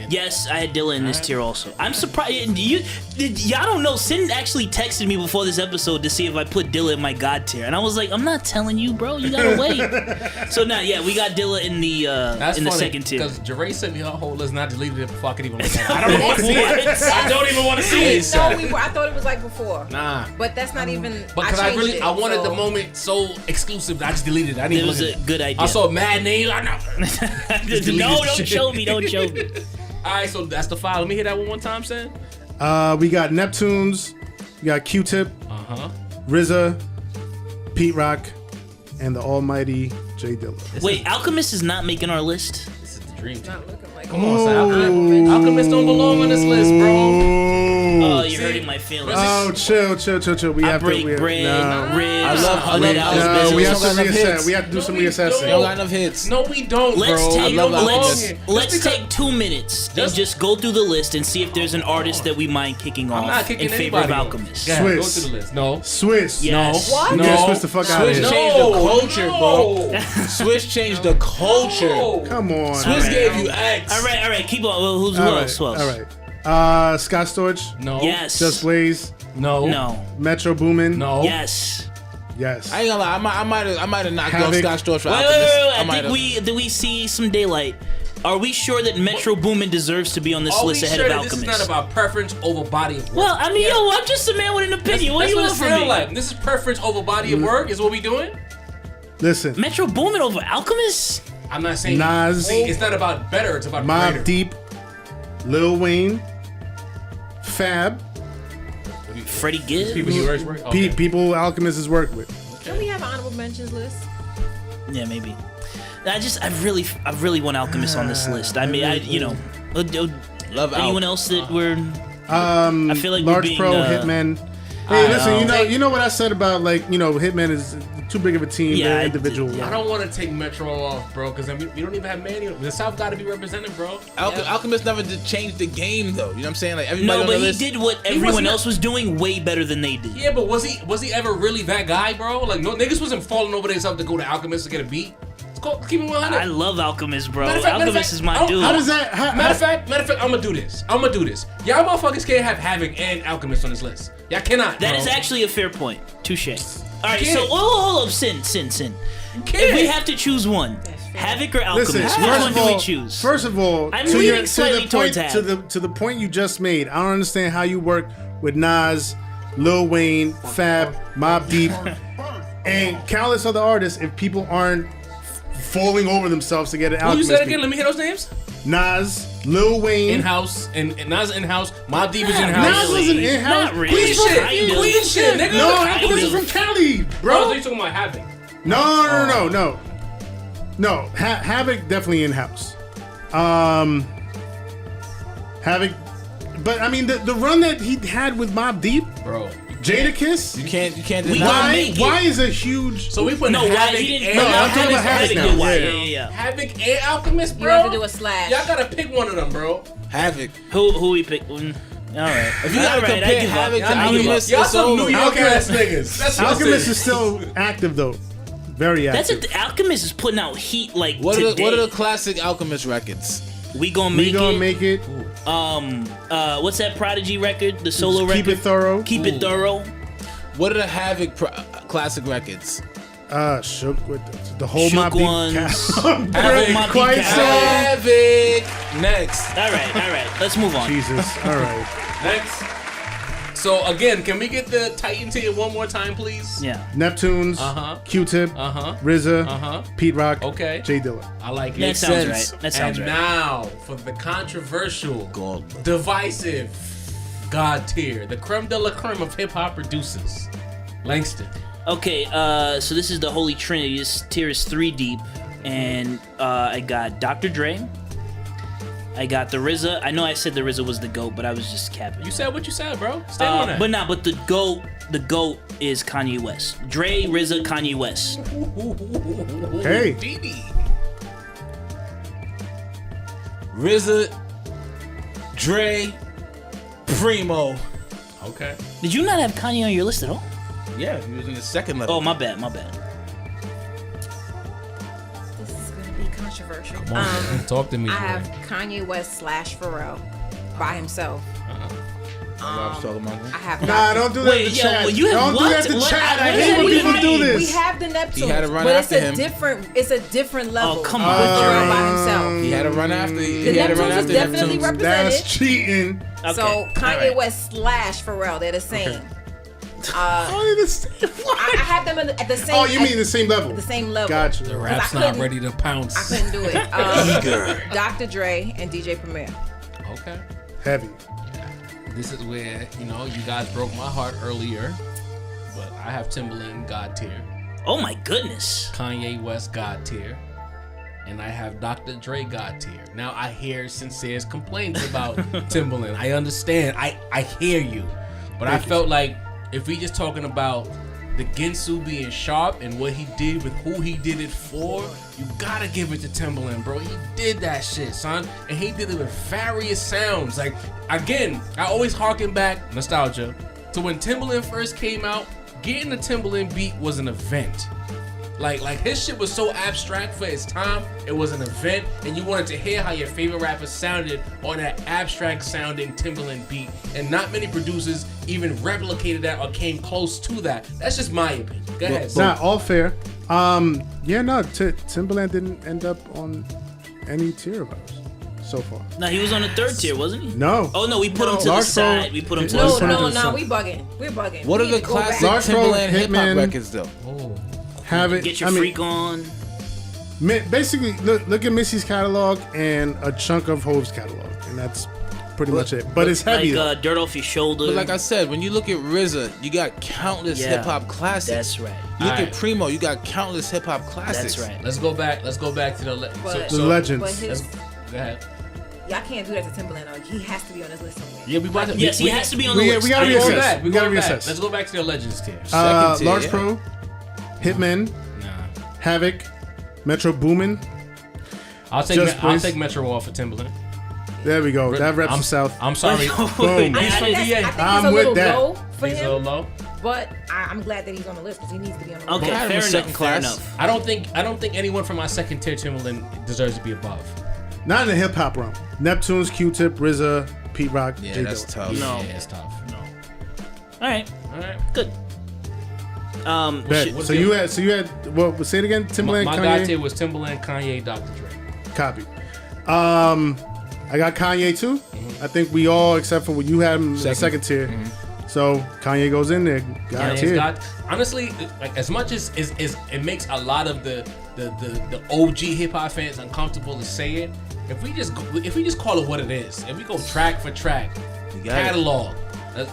Yes, I had Dilla in this tier also. I'm surprised. Y'all don't know. Sin actually texted me before this episode to see if I put Dilla in my God tier, and I was like, I'm not telling you, bro. You gotta wait. So now, yeah, we got Dilla in the second tier. Because Jare sent me her whole list and I deleted it before I could even look at it. I don't want to see it. I don't even want to see it. No, I thought it was like before. Nah. But that's not even. But because I wanted the moment so exclusive that I just deleted it. I didn't It was look at a good idea. I saw mad names. I know. No, don't show me. Don't show me. All right, so that's the file. Let me hear that one time, Sam. We got Neptunes, we got Q-Tip, RZA, Pete Rock, and the almighty Jay Dilla. Wait, Alchemist is not making our list. This is the dream team. Not looking like. Come on, Sam. Alchemist don't belong on this list, bro. Oh, you're hurting my feelings. Oh, chill. We I have break to. bread, ribs. I love Alchemist. We have to Don't got enough reassess. hits. We have to do some No, we reassessing. You don't got enough hits. No, we don't, Let's bro. take love Alchemist. let's take 2 minutes and just go through the list and see if there's an artist that we mind kicking I'm not off kicking in favor of anybody off. Alchemist. Go ahead, go Swiss. to the list. No. Swiss. Yes. What? You No. can't switch the fuck out of Swiss here. changed the culture, bro. No. Swiss changed the culture. No. Come on. Swiss gave you X. All right, keep on. Well, who All else? right. Who else? All right. Scott Storch, No. Yes. Just Blaze, No. No. Metro Boomin. No. Yes. Yes. I ain't gonna lie. I might have knocked off Havoc. Scott Storch for Wait, Alchemist. I think did we see some daylight? Are we sure that Metro Boomin deserves to be on this Are we list ahead sure of that Alchemist? this is not about preference over body of work? Well, I mean, yo, I'm just a man with an opinion. What do you want That's from what it me? feel like. This is preference over body of work is what we doing? Listen. Metro Boomin over Alchemist? I'm not saying Nas. it's not about better, it's about Mobb greater. Deep, Lil Wayne, Fab, Freddie Gibbs? People he works with? Okay. people Alchemist has worked with. Can we have an honorable mentions list? Yeah, maybe. I really want Alchemist on this list. I mean, Love anyone Al. else that we're? I feel like we're Large being, Pro, Hitman. Hey, I listen, know. you know what I said about Hitman is too big of a team. Yeah, They're I individual. did, yeah. I don't want to take Metro off, bro, because we don't even have Manny. The South got to be represented, bro. Alchemist never did change the game though. You know what I'm saying? Like everybody No, on but the he list. did what was everyone not- else was doing way better than they did. Yeah, but was he ever really that guy, bro? Like, no, niggas wasn't falling over themselves to go to Alchemist to get a beat. Let's keep it 100. I love Alchemist, bro. Matter of fact- Alchemist is my dude. How does that? Matter of fact, I'm gonna do this. Y'all motherfuckers can't have Havoc and Alchemist on this list. Y'all cannot. That bro. is actually a fair point. Touche. All right, can't. so hold up, Sin. You If can't. we have to choose one, Havoc or Alchemist, Listen, which one do we choose? First of all, I'm to leaning slightly the towards point, Havoc. to the point you just made, I don't understand how you work with Nas, Lil Wayne, Fab, Mobb Deep, and countless other artists if people aren't falling over themselves to get an Who you Alchemist said beat. again? Let me hear those names. Nas, Lil Wayne. In-house and Nas in-house. Mobb Deep is in-house. Nas wasn't in-house. Not really. Queen shit. Kinda. Queen shit, nigga. No, Kind Alchemist is of. from Cali, Bro, bro. you talking about Havoc. No. Havoc definitely in-house. Havoc, but I mean the run that he had with Mobb Deep, Bro. Jadakiss. You can't We deny. gonna make it. Why is a huge? So we put No, why Havoc he didn't? and No, I'm talking about Havoc now. did why. Yeah. Yeah. Havoc and Alchemist, You bro. have to do a slash. Y'all gotta pick one of them, bro. Havoc. Who we pick? All right. If you gotta compare I give up. Havoc to I give up. Alchemist, Y'all it's some over. New York ass niggas. That's what Alchemist is still active though, very That's active. it. Alchemist is putting out heat like What today. are the classic Alchemist records? We gonna make We gonna it. make it. What's that Prodigy record? The solo record. Keep it thorough. Keep it thorough. What are the Havoc classic records? Shook with the whole Shook Mobb Deep ones. catalog. Havoc, Mobb Deep Quite catalog. so. Havoc. Next. All right. Let's move on. Jesus. All right. Next. So again, can we get the Titan tier one more time, please? Yeah. Neptunes. Uh-huh. Q-Tip. Uh-huh. RZA. Uh-huh. Pete Rock. Okay. Jay Dilla. I like That it. sounds sense. right. That sounds And right. now for the controversial, Gold. divisive God tier, the creme de la creme of hip hop producers, Langston. Okay, so this is the Holy Trinity. This tier is 3 deep, and I got Dr. Dre. I got the RZA. I know I said the RZA was the GOAT, but I was just capping. You said what you said, bro. Stand on that. But the GOAT is Kanye West. Dre, RZA, Kanye West. Hey. Didi. RZA, Dre, Primo. Okay. Did you not have Kanye on your list at all? Yeah, he was in the second level. Oh, my bad. This is gonna be controversial. Come on, talk to me. I Jare. have Kanye West / Pharrell by himself. I was talking about I that. have Nah, don't do that Wait, in the yo, chat. well, you have Don't do what? that in the What? chat. I What hate do when you people do mean? this. We have the Neptunes, He had to run but after him. it's a different level. Oh, come with on, Pharrell Jare. by himself. He had to run after. The He had to run Neptunes is after definitely Neptunes. represented. That's cheating. Okay, So Kanye all right. West / Pharrell, they're the same. Oh, the same. I have them at the same. Oh, you mean the same level? the same level? Gotcha. The rap's I not couldn't- ready to pounce. I couldn't do it. Dr. Dre and DJ Premier. Okay. Heavy. This is where, you guys broke my heart earlier. But I have Timbaland God tier, Oh my goodness. Kanye West God tier, and I have Dr. Dre God tier. Now I hear Sincere's complaints about Timbaland. I understand. I hear you. But I felt like if we just talking about the Ginsu being sharp and what he did with who he did it for, you gotta give it to Timbaland, bro. He did that shit, son. And he did it with various sounds. Like, again, I always harken back, nostalgia, to when Timbaland first came out. Getting the Timbaland beat was an event. Like his shit was so abstract for its time. It was an event, and you wanted to hear how your favorite rapper sounded on that abstract sounding Timbaland beat. And not many producers even replicated that or came close to that. That's just my opinion. Go ahead. Nah, all fair. Timbaland didn't end up on any tier of ours so far. No, he was on the third tier, wasn't he? No. Oh no, we put him to the Large Pro- side. We put him to the No, side. no, Large Pro- we bugging. We're bugging. What We are the need to go back. classic Large Pro, Timbaland hip hop Hitman. records though? Have it. Get your I mean, freak on. basically, look at Missy's catalog and a chunk of Hove's catalog, and that's pretty much it. But it's heavy. Like Dirt Off Your Shoulder. But like I said, when you look at RZA, you got countless Yeah, hip hop classics. That's right. You look Alright. at Primo, you got countless hip hop classics. That's right. Let's go back to the But- the legends. But his, Go ahead. y'all can't do that to Timbaland. Though. He has to be on this list somewhere. Yeah, we about to. Yes, he we- has to be on the we list. gotta I reassess. agree. back. We gotta going back. reassess. Let's go back to the legends tier. Second tier, Large yeah. Pro, Hitman, Nah. Havoc, Metro Boomin. I'll Just I'll Boys. take Metro off for Timbaland. There we go. That reps I'm the South. I'm sorry. Boom. He's I from think VA. it's I'm a with little that. low for He's a little him, low. but I'm glad that he's on the list because he needs to be on the list. Okay, had him fair in enough. second Fair class. enough. I don't think anyone from my second tier Timbaland deserves to be above. Not in the hip hop realm. Neptunes, Q-Tip, RZA, Pete Rock, Yeah, J. that's Dilla. tough. No. Yeah, it's tough. No. All right. All right. Good. Bet. Shit. So you had what? Say it again. Timbaland, My Kanye. God tier was Timbaland, Kanye, Dr. Dre. Copy. I got Kanye too. I think we all, except for when you had him in the second tier. So Kanye goes in there. God Kanye's tier. got, honestly, like as much as it makes a lot of the OG hip hop fans uncomfortable to say it. If we just call it what it is, if we go track for track, got it. catalog,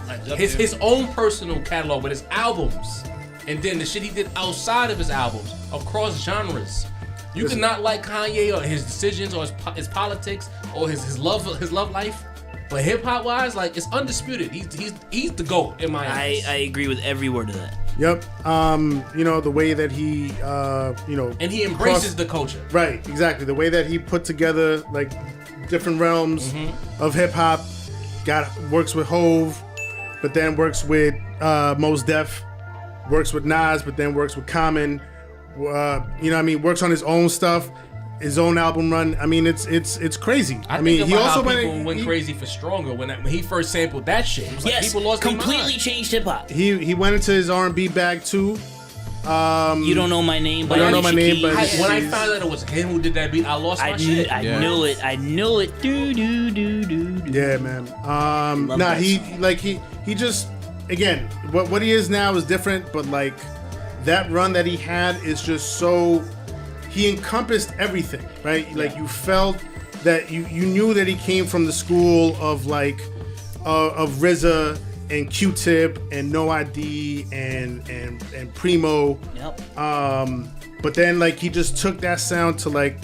like his own personal catalog with his albums, and then the shit he did outside of his albums across genres. You cannot like Kanye or his decisions or his politics or his love life, but hip hop wise, like it's undisputed. He's the GOAT in my eyes. I agree with every word of that. Yep. The way that he, And he embraces the culture. Right, exactly. The way that he put together like different realms of hip hop, works with Hove, but then works with Mos Def, works with Nas, but then works with Common. Works on his own stuff, his own album run. I mean, it's crazy. I mean, think he about also how people went crazy for Stronger when he first sampled that shit. It was like Yes, people lost their completely mind. changed hip hop. He went into his R&B bag too. You Don't Know My Name, but You Don't Know My Name, but- When I found out it was him who did that beat, I lost my shit. I Yeah. knew it. I knew it. Do do do do do. Yeah, man. that He just, again, what he is now is different, but like that run that he had is just so, he encompassed everything, right? Like you felt that you knew that he came from the school of like of RZA and Q-Tip and No ID and Primo. Yep. But then like he just took that sound to like,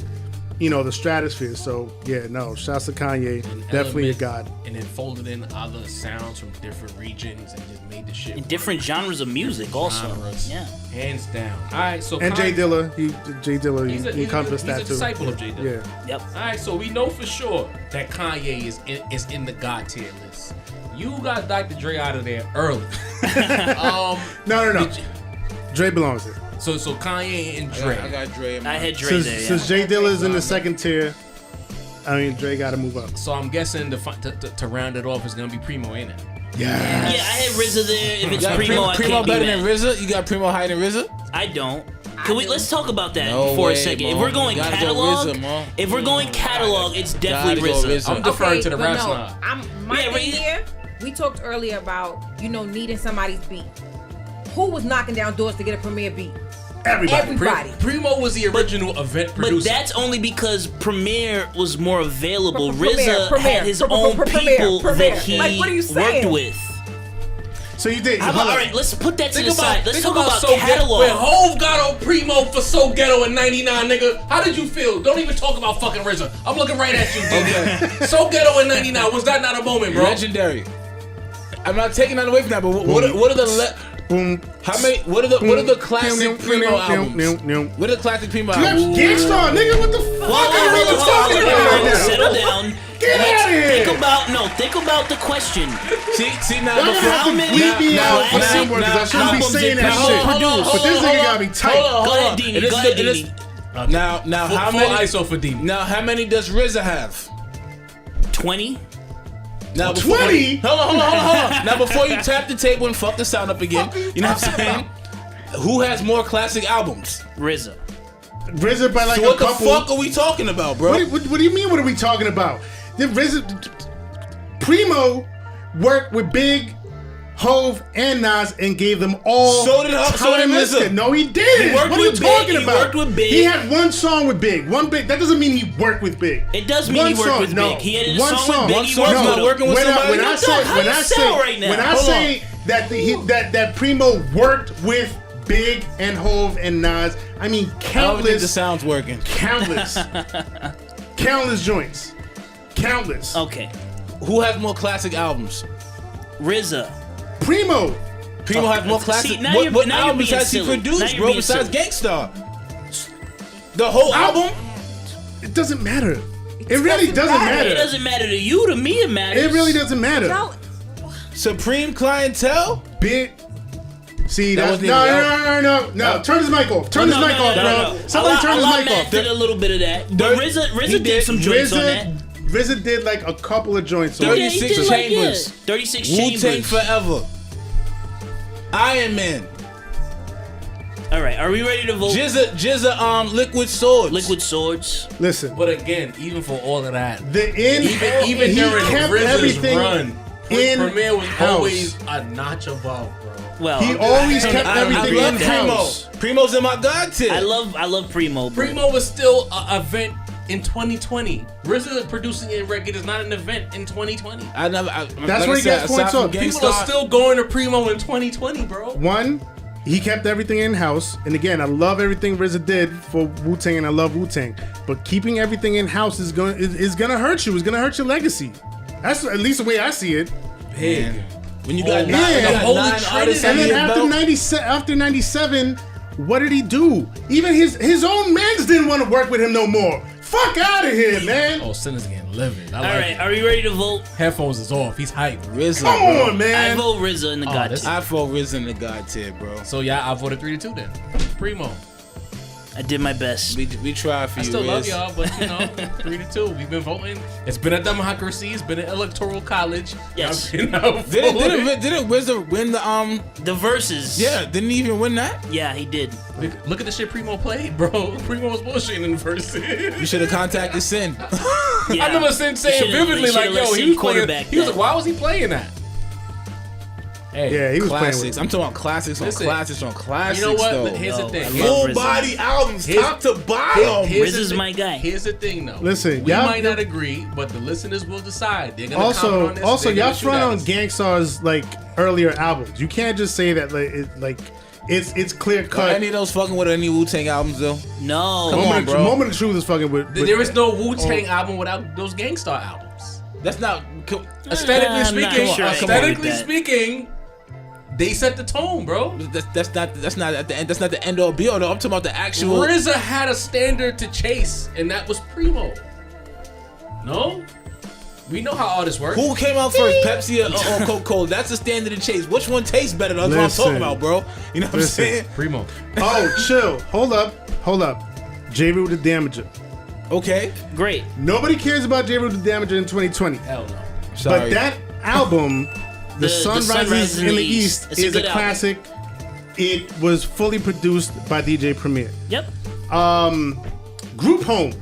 the stratosphere. So yeah, no, shouts to Kanye, definitely a god. And then folded in other sounds from different regions and just made the shit. In different genres of music, also. Genres. Yeah. Hands down. All right, so And Jay Dilla, he encompassed that he's too. a disciple of Jay Dilla. Yeah. Yep. All right, so we know for sure that Kanye is in the God tier list. You got Dr. Dre out of there early. No. Did you- Dre belongs there. So Kanye and Dre. I got Dre. In I mind. had Dre there. Since Jay Dilla's in the second tier, I mean Dre got to move up. So I'm guessing to round it off is gonna be Primo, ain't it? Yeah, I had RZA there. If it's You got Primo, I Primo can't be better than mad. RZA? You got Primo higher than RZA? I don't. Let's talk about that No for way, a second. Mo. If we're going You gotta go catalog, RZA, Mo. if we're going catalog, it's definitely Gotta go RZA. RZA. I'm deferring Okay, to the but rap no, snob. My Yeah, thing but here, we talked earlier about, needing somebody's beat. Who was knocking down doors to get a premiere beat? Everybody. Primo was the original event producer. But that's only because Premier was more available. Premier, RZA had his own people Premier. that he Like, what are you saying? worked with. So you did. How about, all right, let's put that to the side. Let's talk about So catalog. When Hove got on Primo for So Ghetto in '99, nigga, how did you feel? Don't even talk about fucking RZA. I'm looking right at you, nigga. So Ghetto in '99, was that not a moment, bro? Legendary. I'm not taking that away from that, but what are the how many? What are the classic Primo albums? What are the classic Primo albums? Gangstar, nigga, what the fuck are you talking about right now? Settle down. Get out of here. Think about the question. See now, Y'all gonna have to bleep me out for that word, because I shouldn't be saying that shit. But this nigga got me tight. Go ahead, Dini. Go ahead, Dini. Now how many? ISO for Dini. Now how many does RZA have? 20. Now 20? Hold on. Now before you tap the table and fuck the sound up again, you know what I'm saying? Who has more classic albums? RZA. RZA by like So what a the couple. fuck are we talking about, bro? What do you mean? What are we talking about? The RZA, Primo worked with Big, Hove, and Nas and gave them all. So did timeless RZA. hits. No, he didn't. He worked What are you with talking Big. about? He worked with Big. He had one song with Big. That doesn't mean he worked with Big. It does mean One he worked song, with no. Big. He had a One song song. with Big. One He song. worked No, with him. working with somebody. When I say that Primo worked with Big and Hove and Nas, I mean I don't think the countless, sound's working. countless joints, countless. Okay. Who has more classic albums? RZA. Primo. Primo has more classic. See, now What you're albums being has he silly. Now produced, you're bro? being Besides silly. Gangstar, the whole album. It doesn't matter. It really doesn't matter. It doesn't matter to you. To me, it matters. It really doesn't matter. No, Supreme Clientele. Big. See, That that's wasn't no. Turn his mic off. Turn his mic off, bro. Somebody turn his mic Matt off. did a little bit of that. But RZA did some joints on that. RZA did like a couple of joints on Yeah, it. he 36 did like, Chambers. 36 Wu-Tang Chambers. Forever. Iron Man. All right, are we ready to vote? Jizza, Liquid Swords. Liquid Swords. Listen, But again, even for all of that, even even during kept RZA's everything run, in Premier was house. always a notch above, bro. Well, He always kept I everything agree in with that. house. Primo's in my god tier. I love Primo. Bro. Primo was still an event in 2020. RZA producing a record is not an event in 2020. That's where he gets points off. People are still going to Primo in 2020, bro. One, he kept everything in house, and again, I love everything RZA did for Wu-Tang, and I love Wu-Tang. But keeping everything in house is gonna hurt you. It's gonna hurt your legacy. That's at least the way I see it. Big. When you got Oh, nine, yeah. you got Holy nine Trinity. artists And under then his belt. after 97, what did he do? Even his own mans didn't want to work with him no more. Fuck out of here, man. Oh, Sinner's getting livid. I All like right, it. are we ready to vote? Headphones is off. He's hyped. RZA, Come bro. on, I man. vote RZA in the God this- tier. I vote RZA in the god tier, bro. So yeah, I voted 3-2 then. Primo. I did my best. We tried for I you, still love Riz. y'all, but 3-2. We've been voting. It's been a democracy. It's been an electoral college. Yes. Y'all been voting. Didn't RZA win the The verses. Yeah, didn't he even win that? Yeah, he did. Look at the shit Primo played, bro. Primo was bullshitting in the verses. You should have contacted Sin. Yeah. I remember Sin saying Should've- vividly, they like, should've let yo, Sin he was playing. quarterback He was that. like, why was he playing that? Hey, Yeah, he was Classics. playing with I'm talking about classics on Listen, classics on classics. you know what? Though. Here's the thing. I Here's- love Full RZA. body albums, Here's- top to bottom. here's the RZA's thing. my guy. Here's the thing, though. Listen, we y'all- might not agree, but the listeners will decide. They're gonna comment on this. Also, they're gonna y'all shoot front at on us. Gangstar's like earlier albums. You can't just say that it's clear Are cut. any of those fucking with any Wu-Tang albums though? No. Come on, bro. Moment of Truth is fucking with. There is no Wu-Tang album without those Gangstar albums. That's not. Aesthetically I'm not speaking, sure I can agree with that. they set the tone, bro. That's not at the end. That's not the end all be all though. I'm talking about the actual. RZA had a standard to chase, and that was Primo. No? We know how all this works. Who came out first, Pepsi or Coca-Cola? That's the standard of chase. Which one tastes better? That's what I'm talking about, bro. You know what I'm saying? Primo. Oh, chill. Hold up. Jare the Damager. Okay. Great. Nobody cares about Jare the Damager in 2020. Hell no. Sorry. But that album, The Sun Rises in the East, It's a is a good album. classic. It was fully produced by DJ Premier. Yep. Group Home.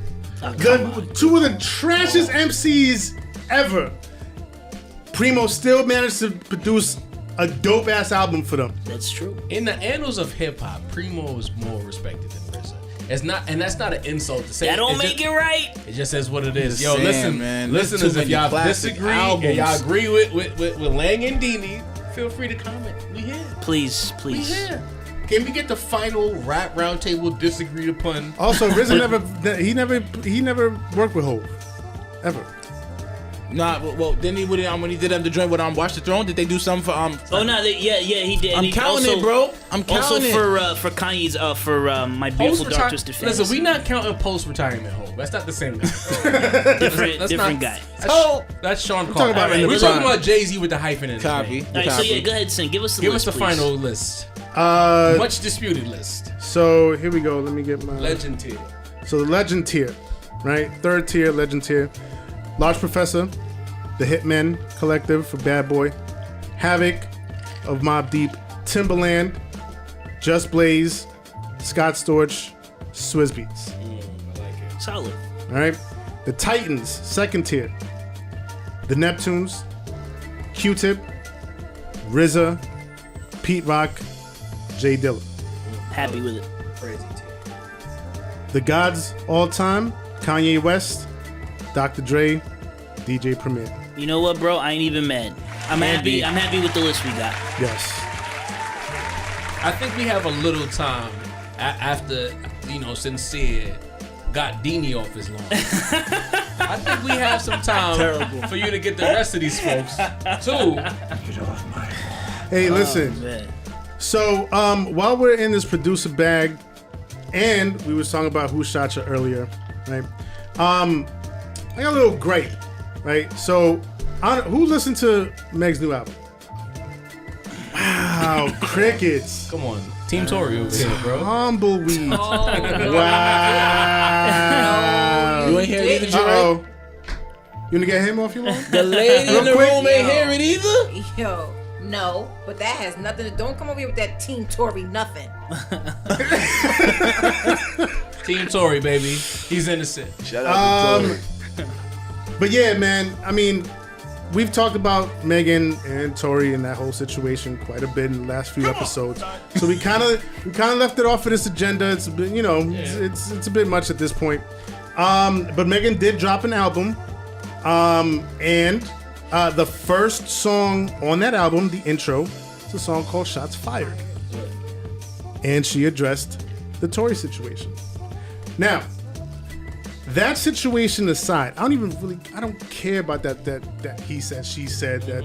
Two of the trashiest MCs ever. Primo still managed to produce a dope ass album for them. That's true. In the annals of hip hop, Primo is more respected than RZA. It's not, and that's not an insult to say. That don't make it right. It just says what it is. Just Yo, saying, listen, man. listeners, There's too if many y'all classic disagree albums. and y'all agree with Lang and Dini, feel free to comment. We here. Please. We here. Can we get the final rap roundtable disagreed upon? Also, RZA never worked with Hov. Ever. Nah, well, then when he did the joint with Watch the Throne, did they do something for Oh no, he did. I'm He counting also, it, bro. I'm Also counting it. for Kanye's My Beautiful Dark Twisted Fantasy. Listen, we not counting post-retirement Hov. That's not the same guy. different guy. That's Sean talking Carter. about We're talking about Jay-Z with the hyphen in his Copy. name. All right, so yeah, go ahead, Sin. Give us the Give list, us the please. final list. Much disputed list. So here we go. Let me get my Legend tier. So the Legend tier, right? Third tier, Legend tier. Large Professor, The Hitmen Collective for Bad Boy, Havoc of Mobb Deep, Timbaland, Just Blaze, Scott Storch, Swizz Beatz. I like it. Solid. All right. The Titans, second tier. The Neptunes, Q-Tip, RZA, Pete Rock, Jay Dilla. Happy with it. Crazy tier. The Gods all time, Kanye West, Dr. Dre, DJ Premier. You know what, bro? I ain't even mad. I'm happy with the list we got. Yes. I think we have a little time after, Sincere got Dini off his lawn. I think we have some time for you to get the rest of these folks, too. Hey, listen. Man. So, while we're in this producer bag, and we was talking about Who Shot You earlier, right? I got a little gripe, right? So, who listened to Meg's new album? Wow, crickets. Come on. Team Tory over here, bro. Tumbleweed. Wow. You ain't hear it either, Jare? Uh-oh. You wanna get him off your lawn? The lady in the quick. room ain't hear it either? Yo, no, but that has nothing to. Don't come over here with that Team Tory nothing. Team Tory, baby. He's innocent. Shout out to Tory. But yeah, man, I mean, we've talked about Megan and Tory and that whole situation quite a bit in the last few episodes. So we kind of left it off of this agenda. It's a bit, it's a bit much at this point. But Megan did drop an album, and the first song on that album, the intro, is a song called "Shots Fired," and she addressed the Tory situation. Now, that situation aside, I don't care about that he said, she said, that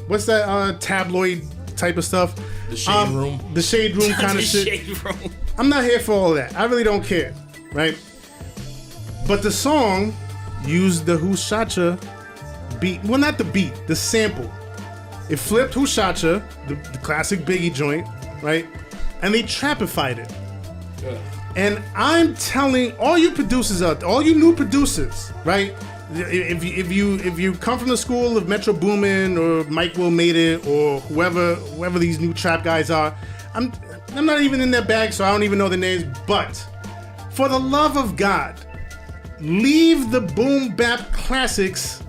what's that tabloid type of stuff? The shade room. The shade room kind of shit. Shade room. I'm not here for all of that. I really don't care, right? But the song used the Who Shot Ya beat. Well, not the beat, the sample. It flipped Who Shot Ya, the classic Biggie joint, right? And they trapified it. Yeah. And I'm telling all you producers out there, all you new producers, right? If you come from the school of Metro Boomin or Mike Will Made It or whoever these new trap guys are, I'm not even in their bag, so I don't even know the names. But for the love of God, leave the boom bap classics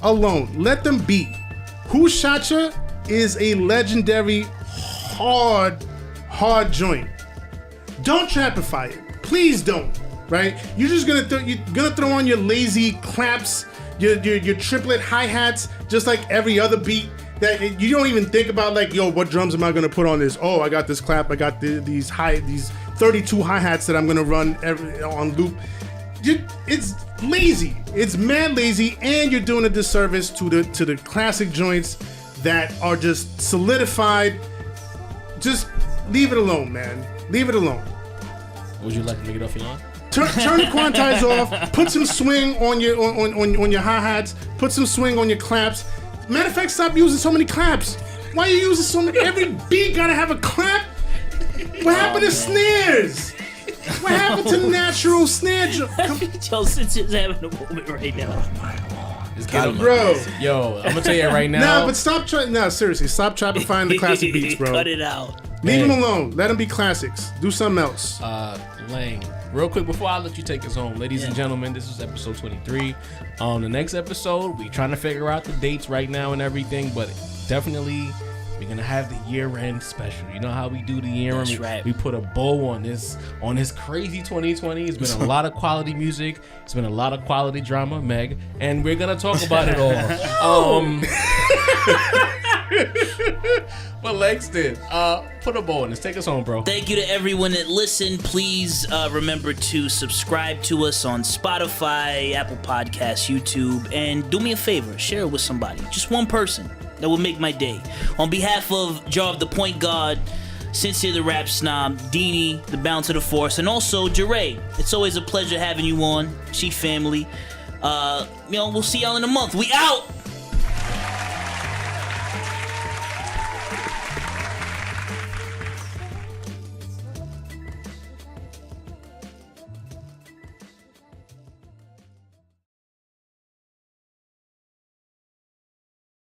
alone. Let them be. Who Shot Ya is a legendary hard joint. Don't trapify it. Please don't. Right? You're just gonna throw on your lazy claps, your triplet hi-hats, just like every other beat that you don't even think about, like, yo, what drums am I gonna put on this? Oh, I got this clap, I got these 32 hi-hats that I'm gonna run on loop. It's lazy. It's mad lazy, and you're doing a disservice to the classic joints that are just solidified. Just leave it alone, man. Leave it alone. Would you like to make it off your lawn? Turn the quantize off. Put some swing on your on your hi-hats. Put some swing on your claps. Matter of fact, stop using so many claps. Why are you using so many? Every beat gotta have a clap. What happened to snares? What happened to natural snare? Joe Sits is having a moment right now. Bro. Yo, I'm gonna tell you right now. Nah, but stop trying. Nah, seriously, stop trying to find the classic beats, bro. Cut it out. Leave them alone. Let them be classics. Do something else. Lang, real quick before I let you take us home, ladies and gentlemen, this is episode 23. On the next episode, we trying to figure out the dates right now and everything, but definitely we're gonna have the year-end special. You know how we do the year-end? That's right. We put a bow on this crazy 2020. It's been a lot of quality music. It's been a lot of quality drama, Meg, and we're gonna talk about it all. But Langston, put a bow on this. Take us home, bro. Thank you to everyone that listened. Please remember to subscribe to us on Spotify, Apple Podcasts, YouTube, and do me a favor, share it with somebody. Just one person. That will make my day. On behalf of Jare the Point Guard, Sincere the Rap Snob, Deanie, the Bounce of the Force, and also Jare. It's always a pleasure having you on. She family. We'll see y'all in a month. We out!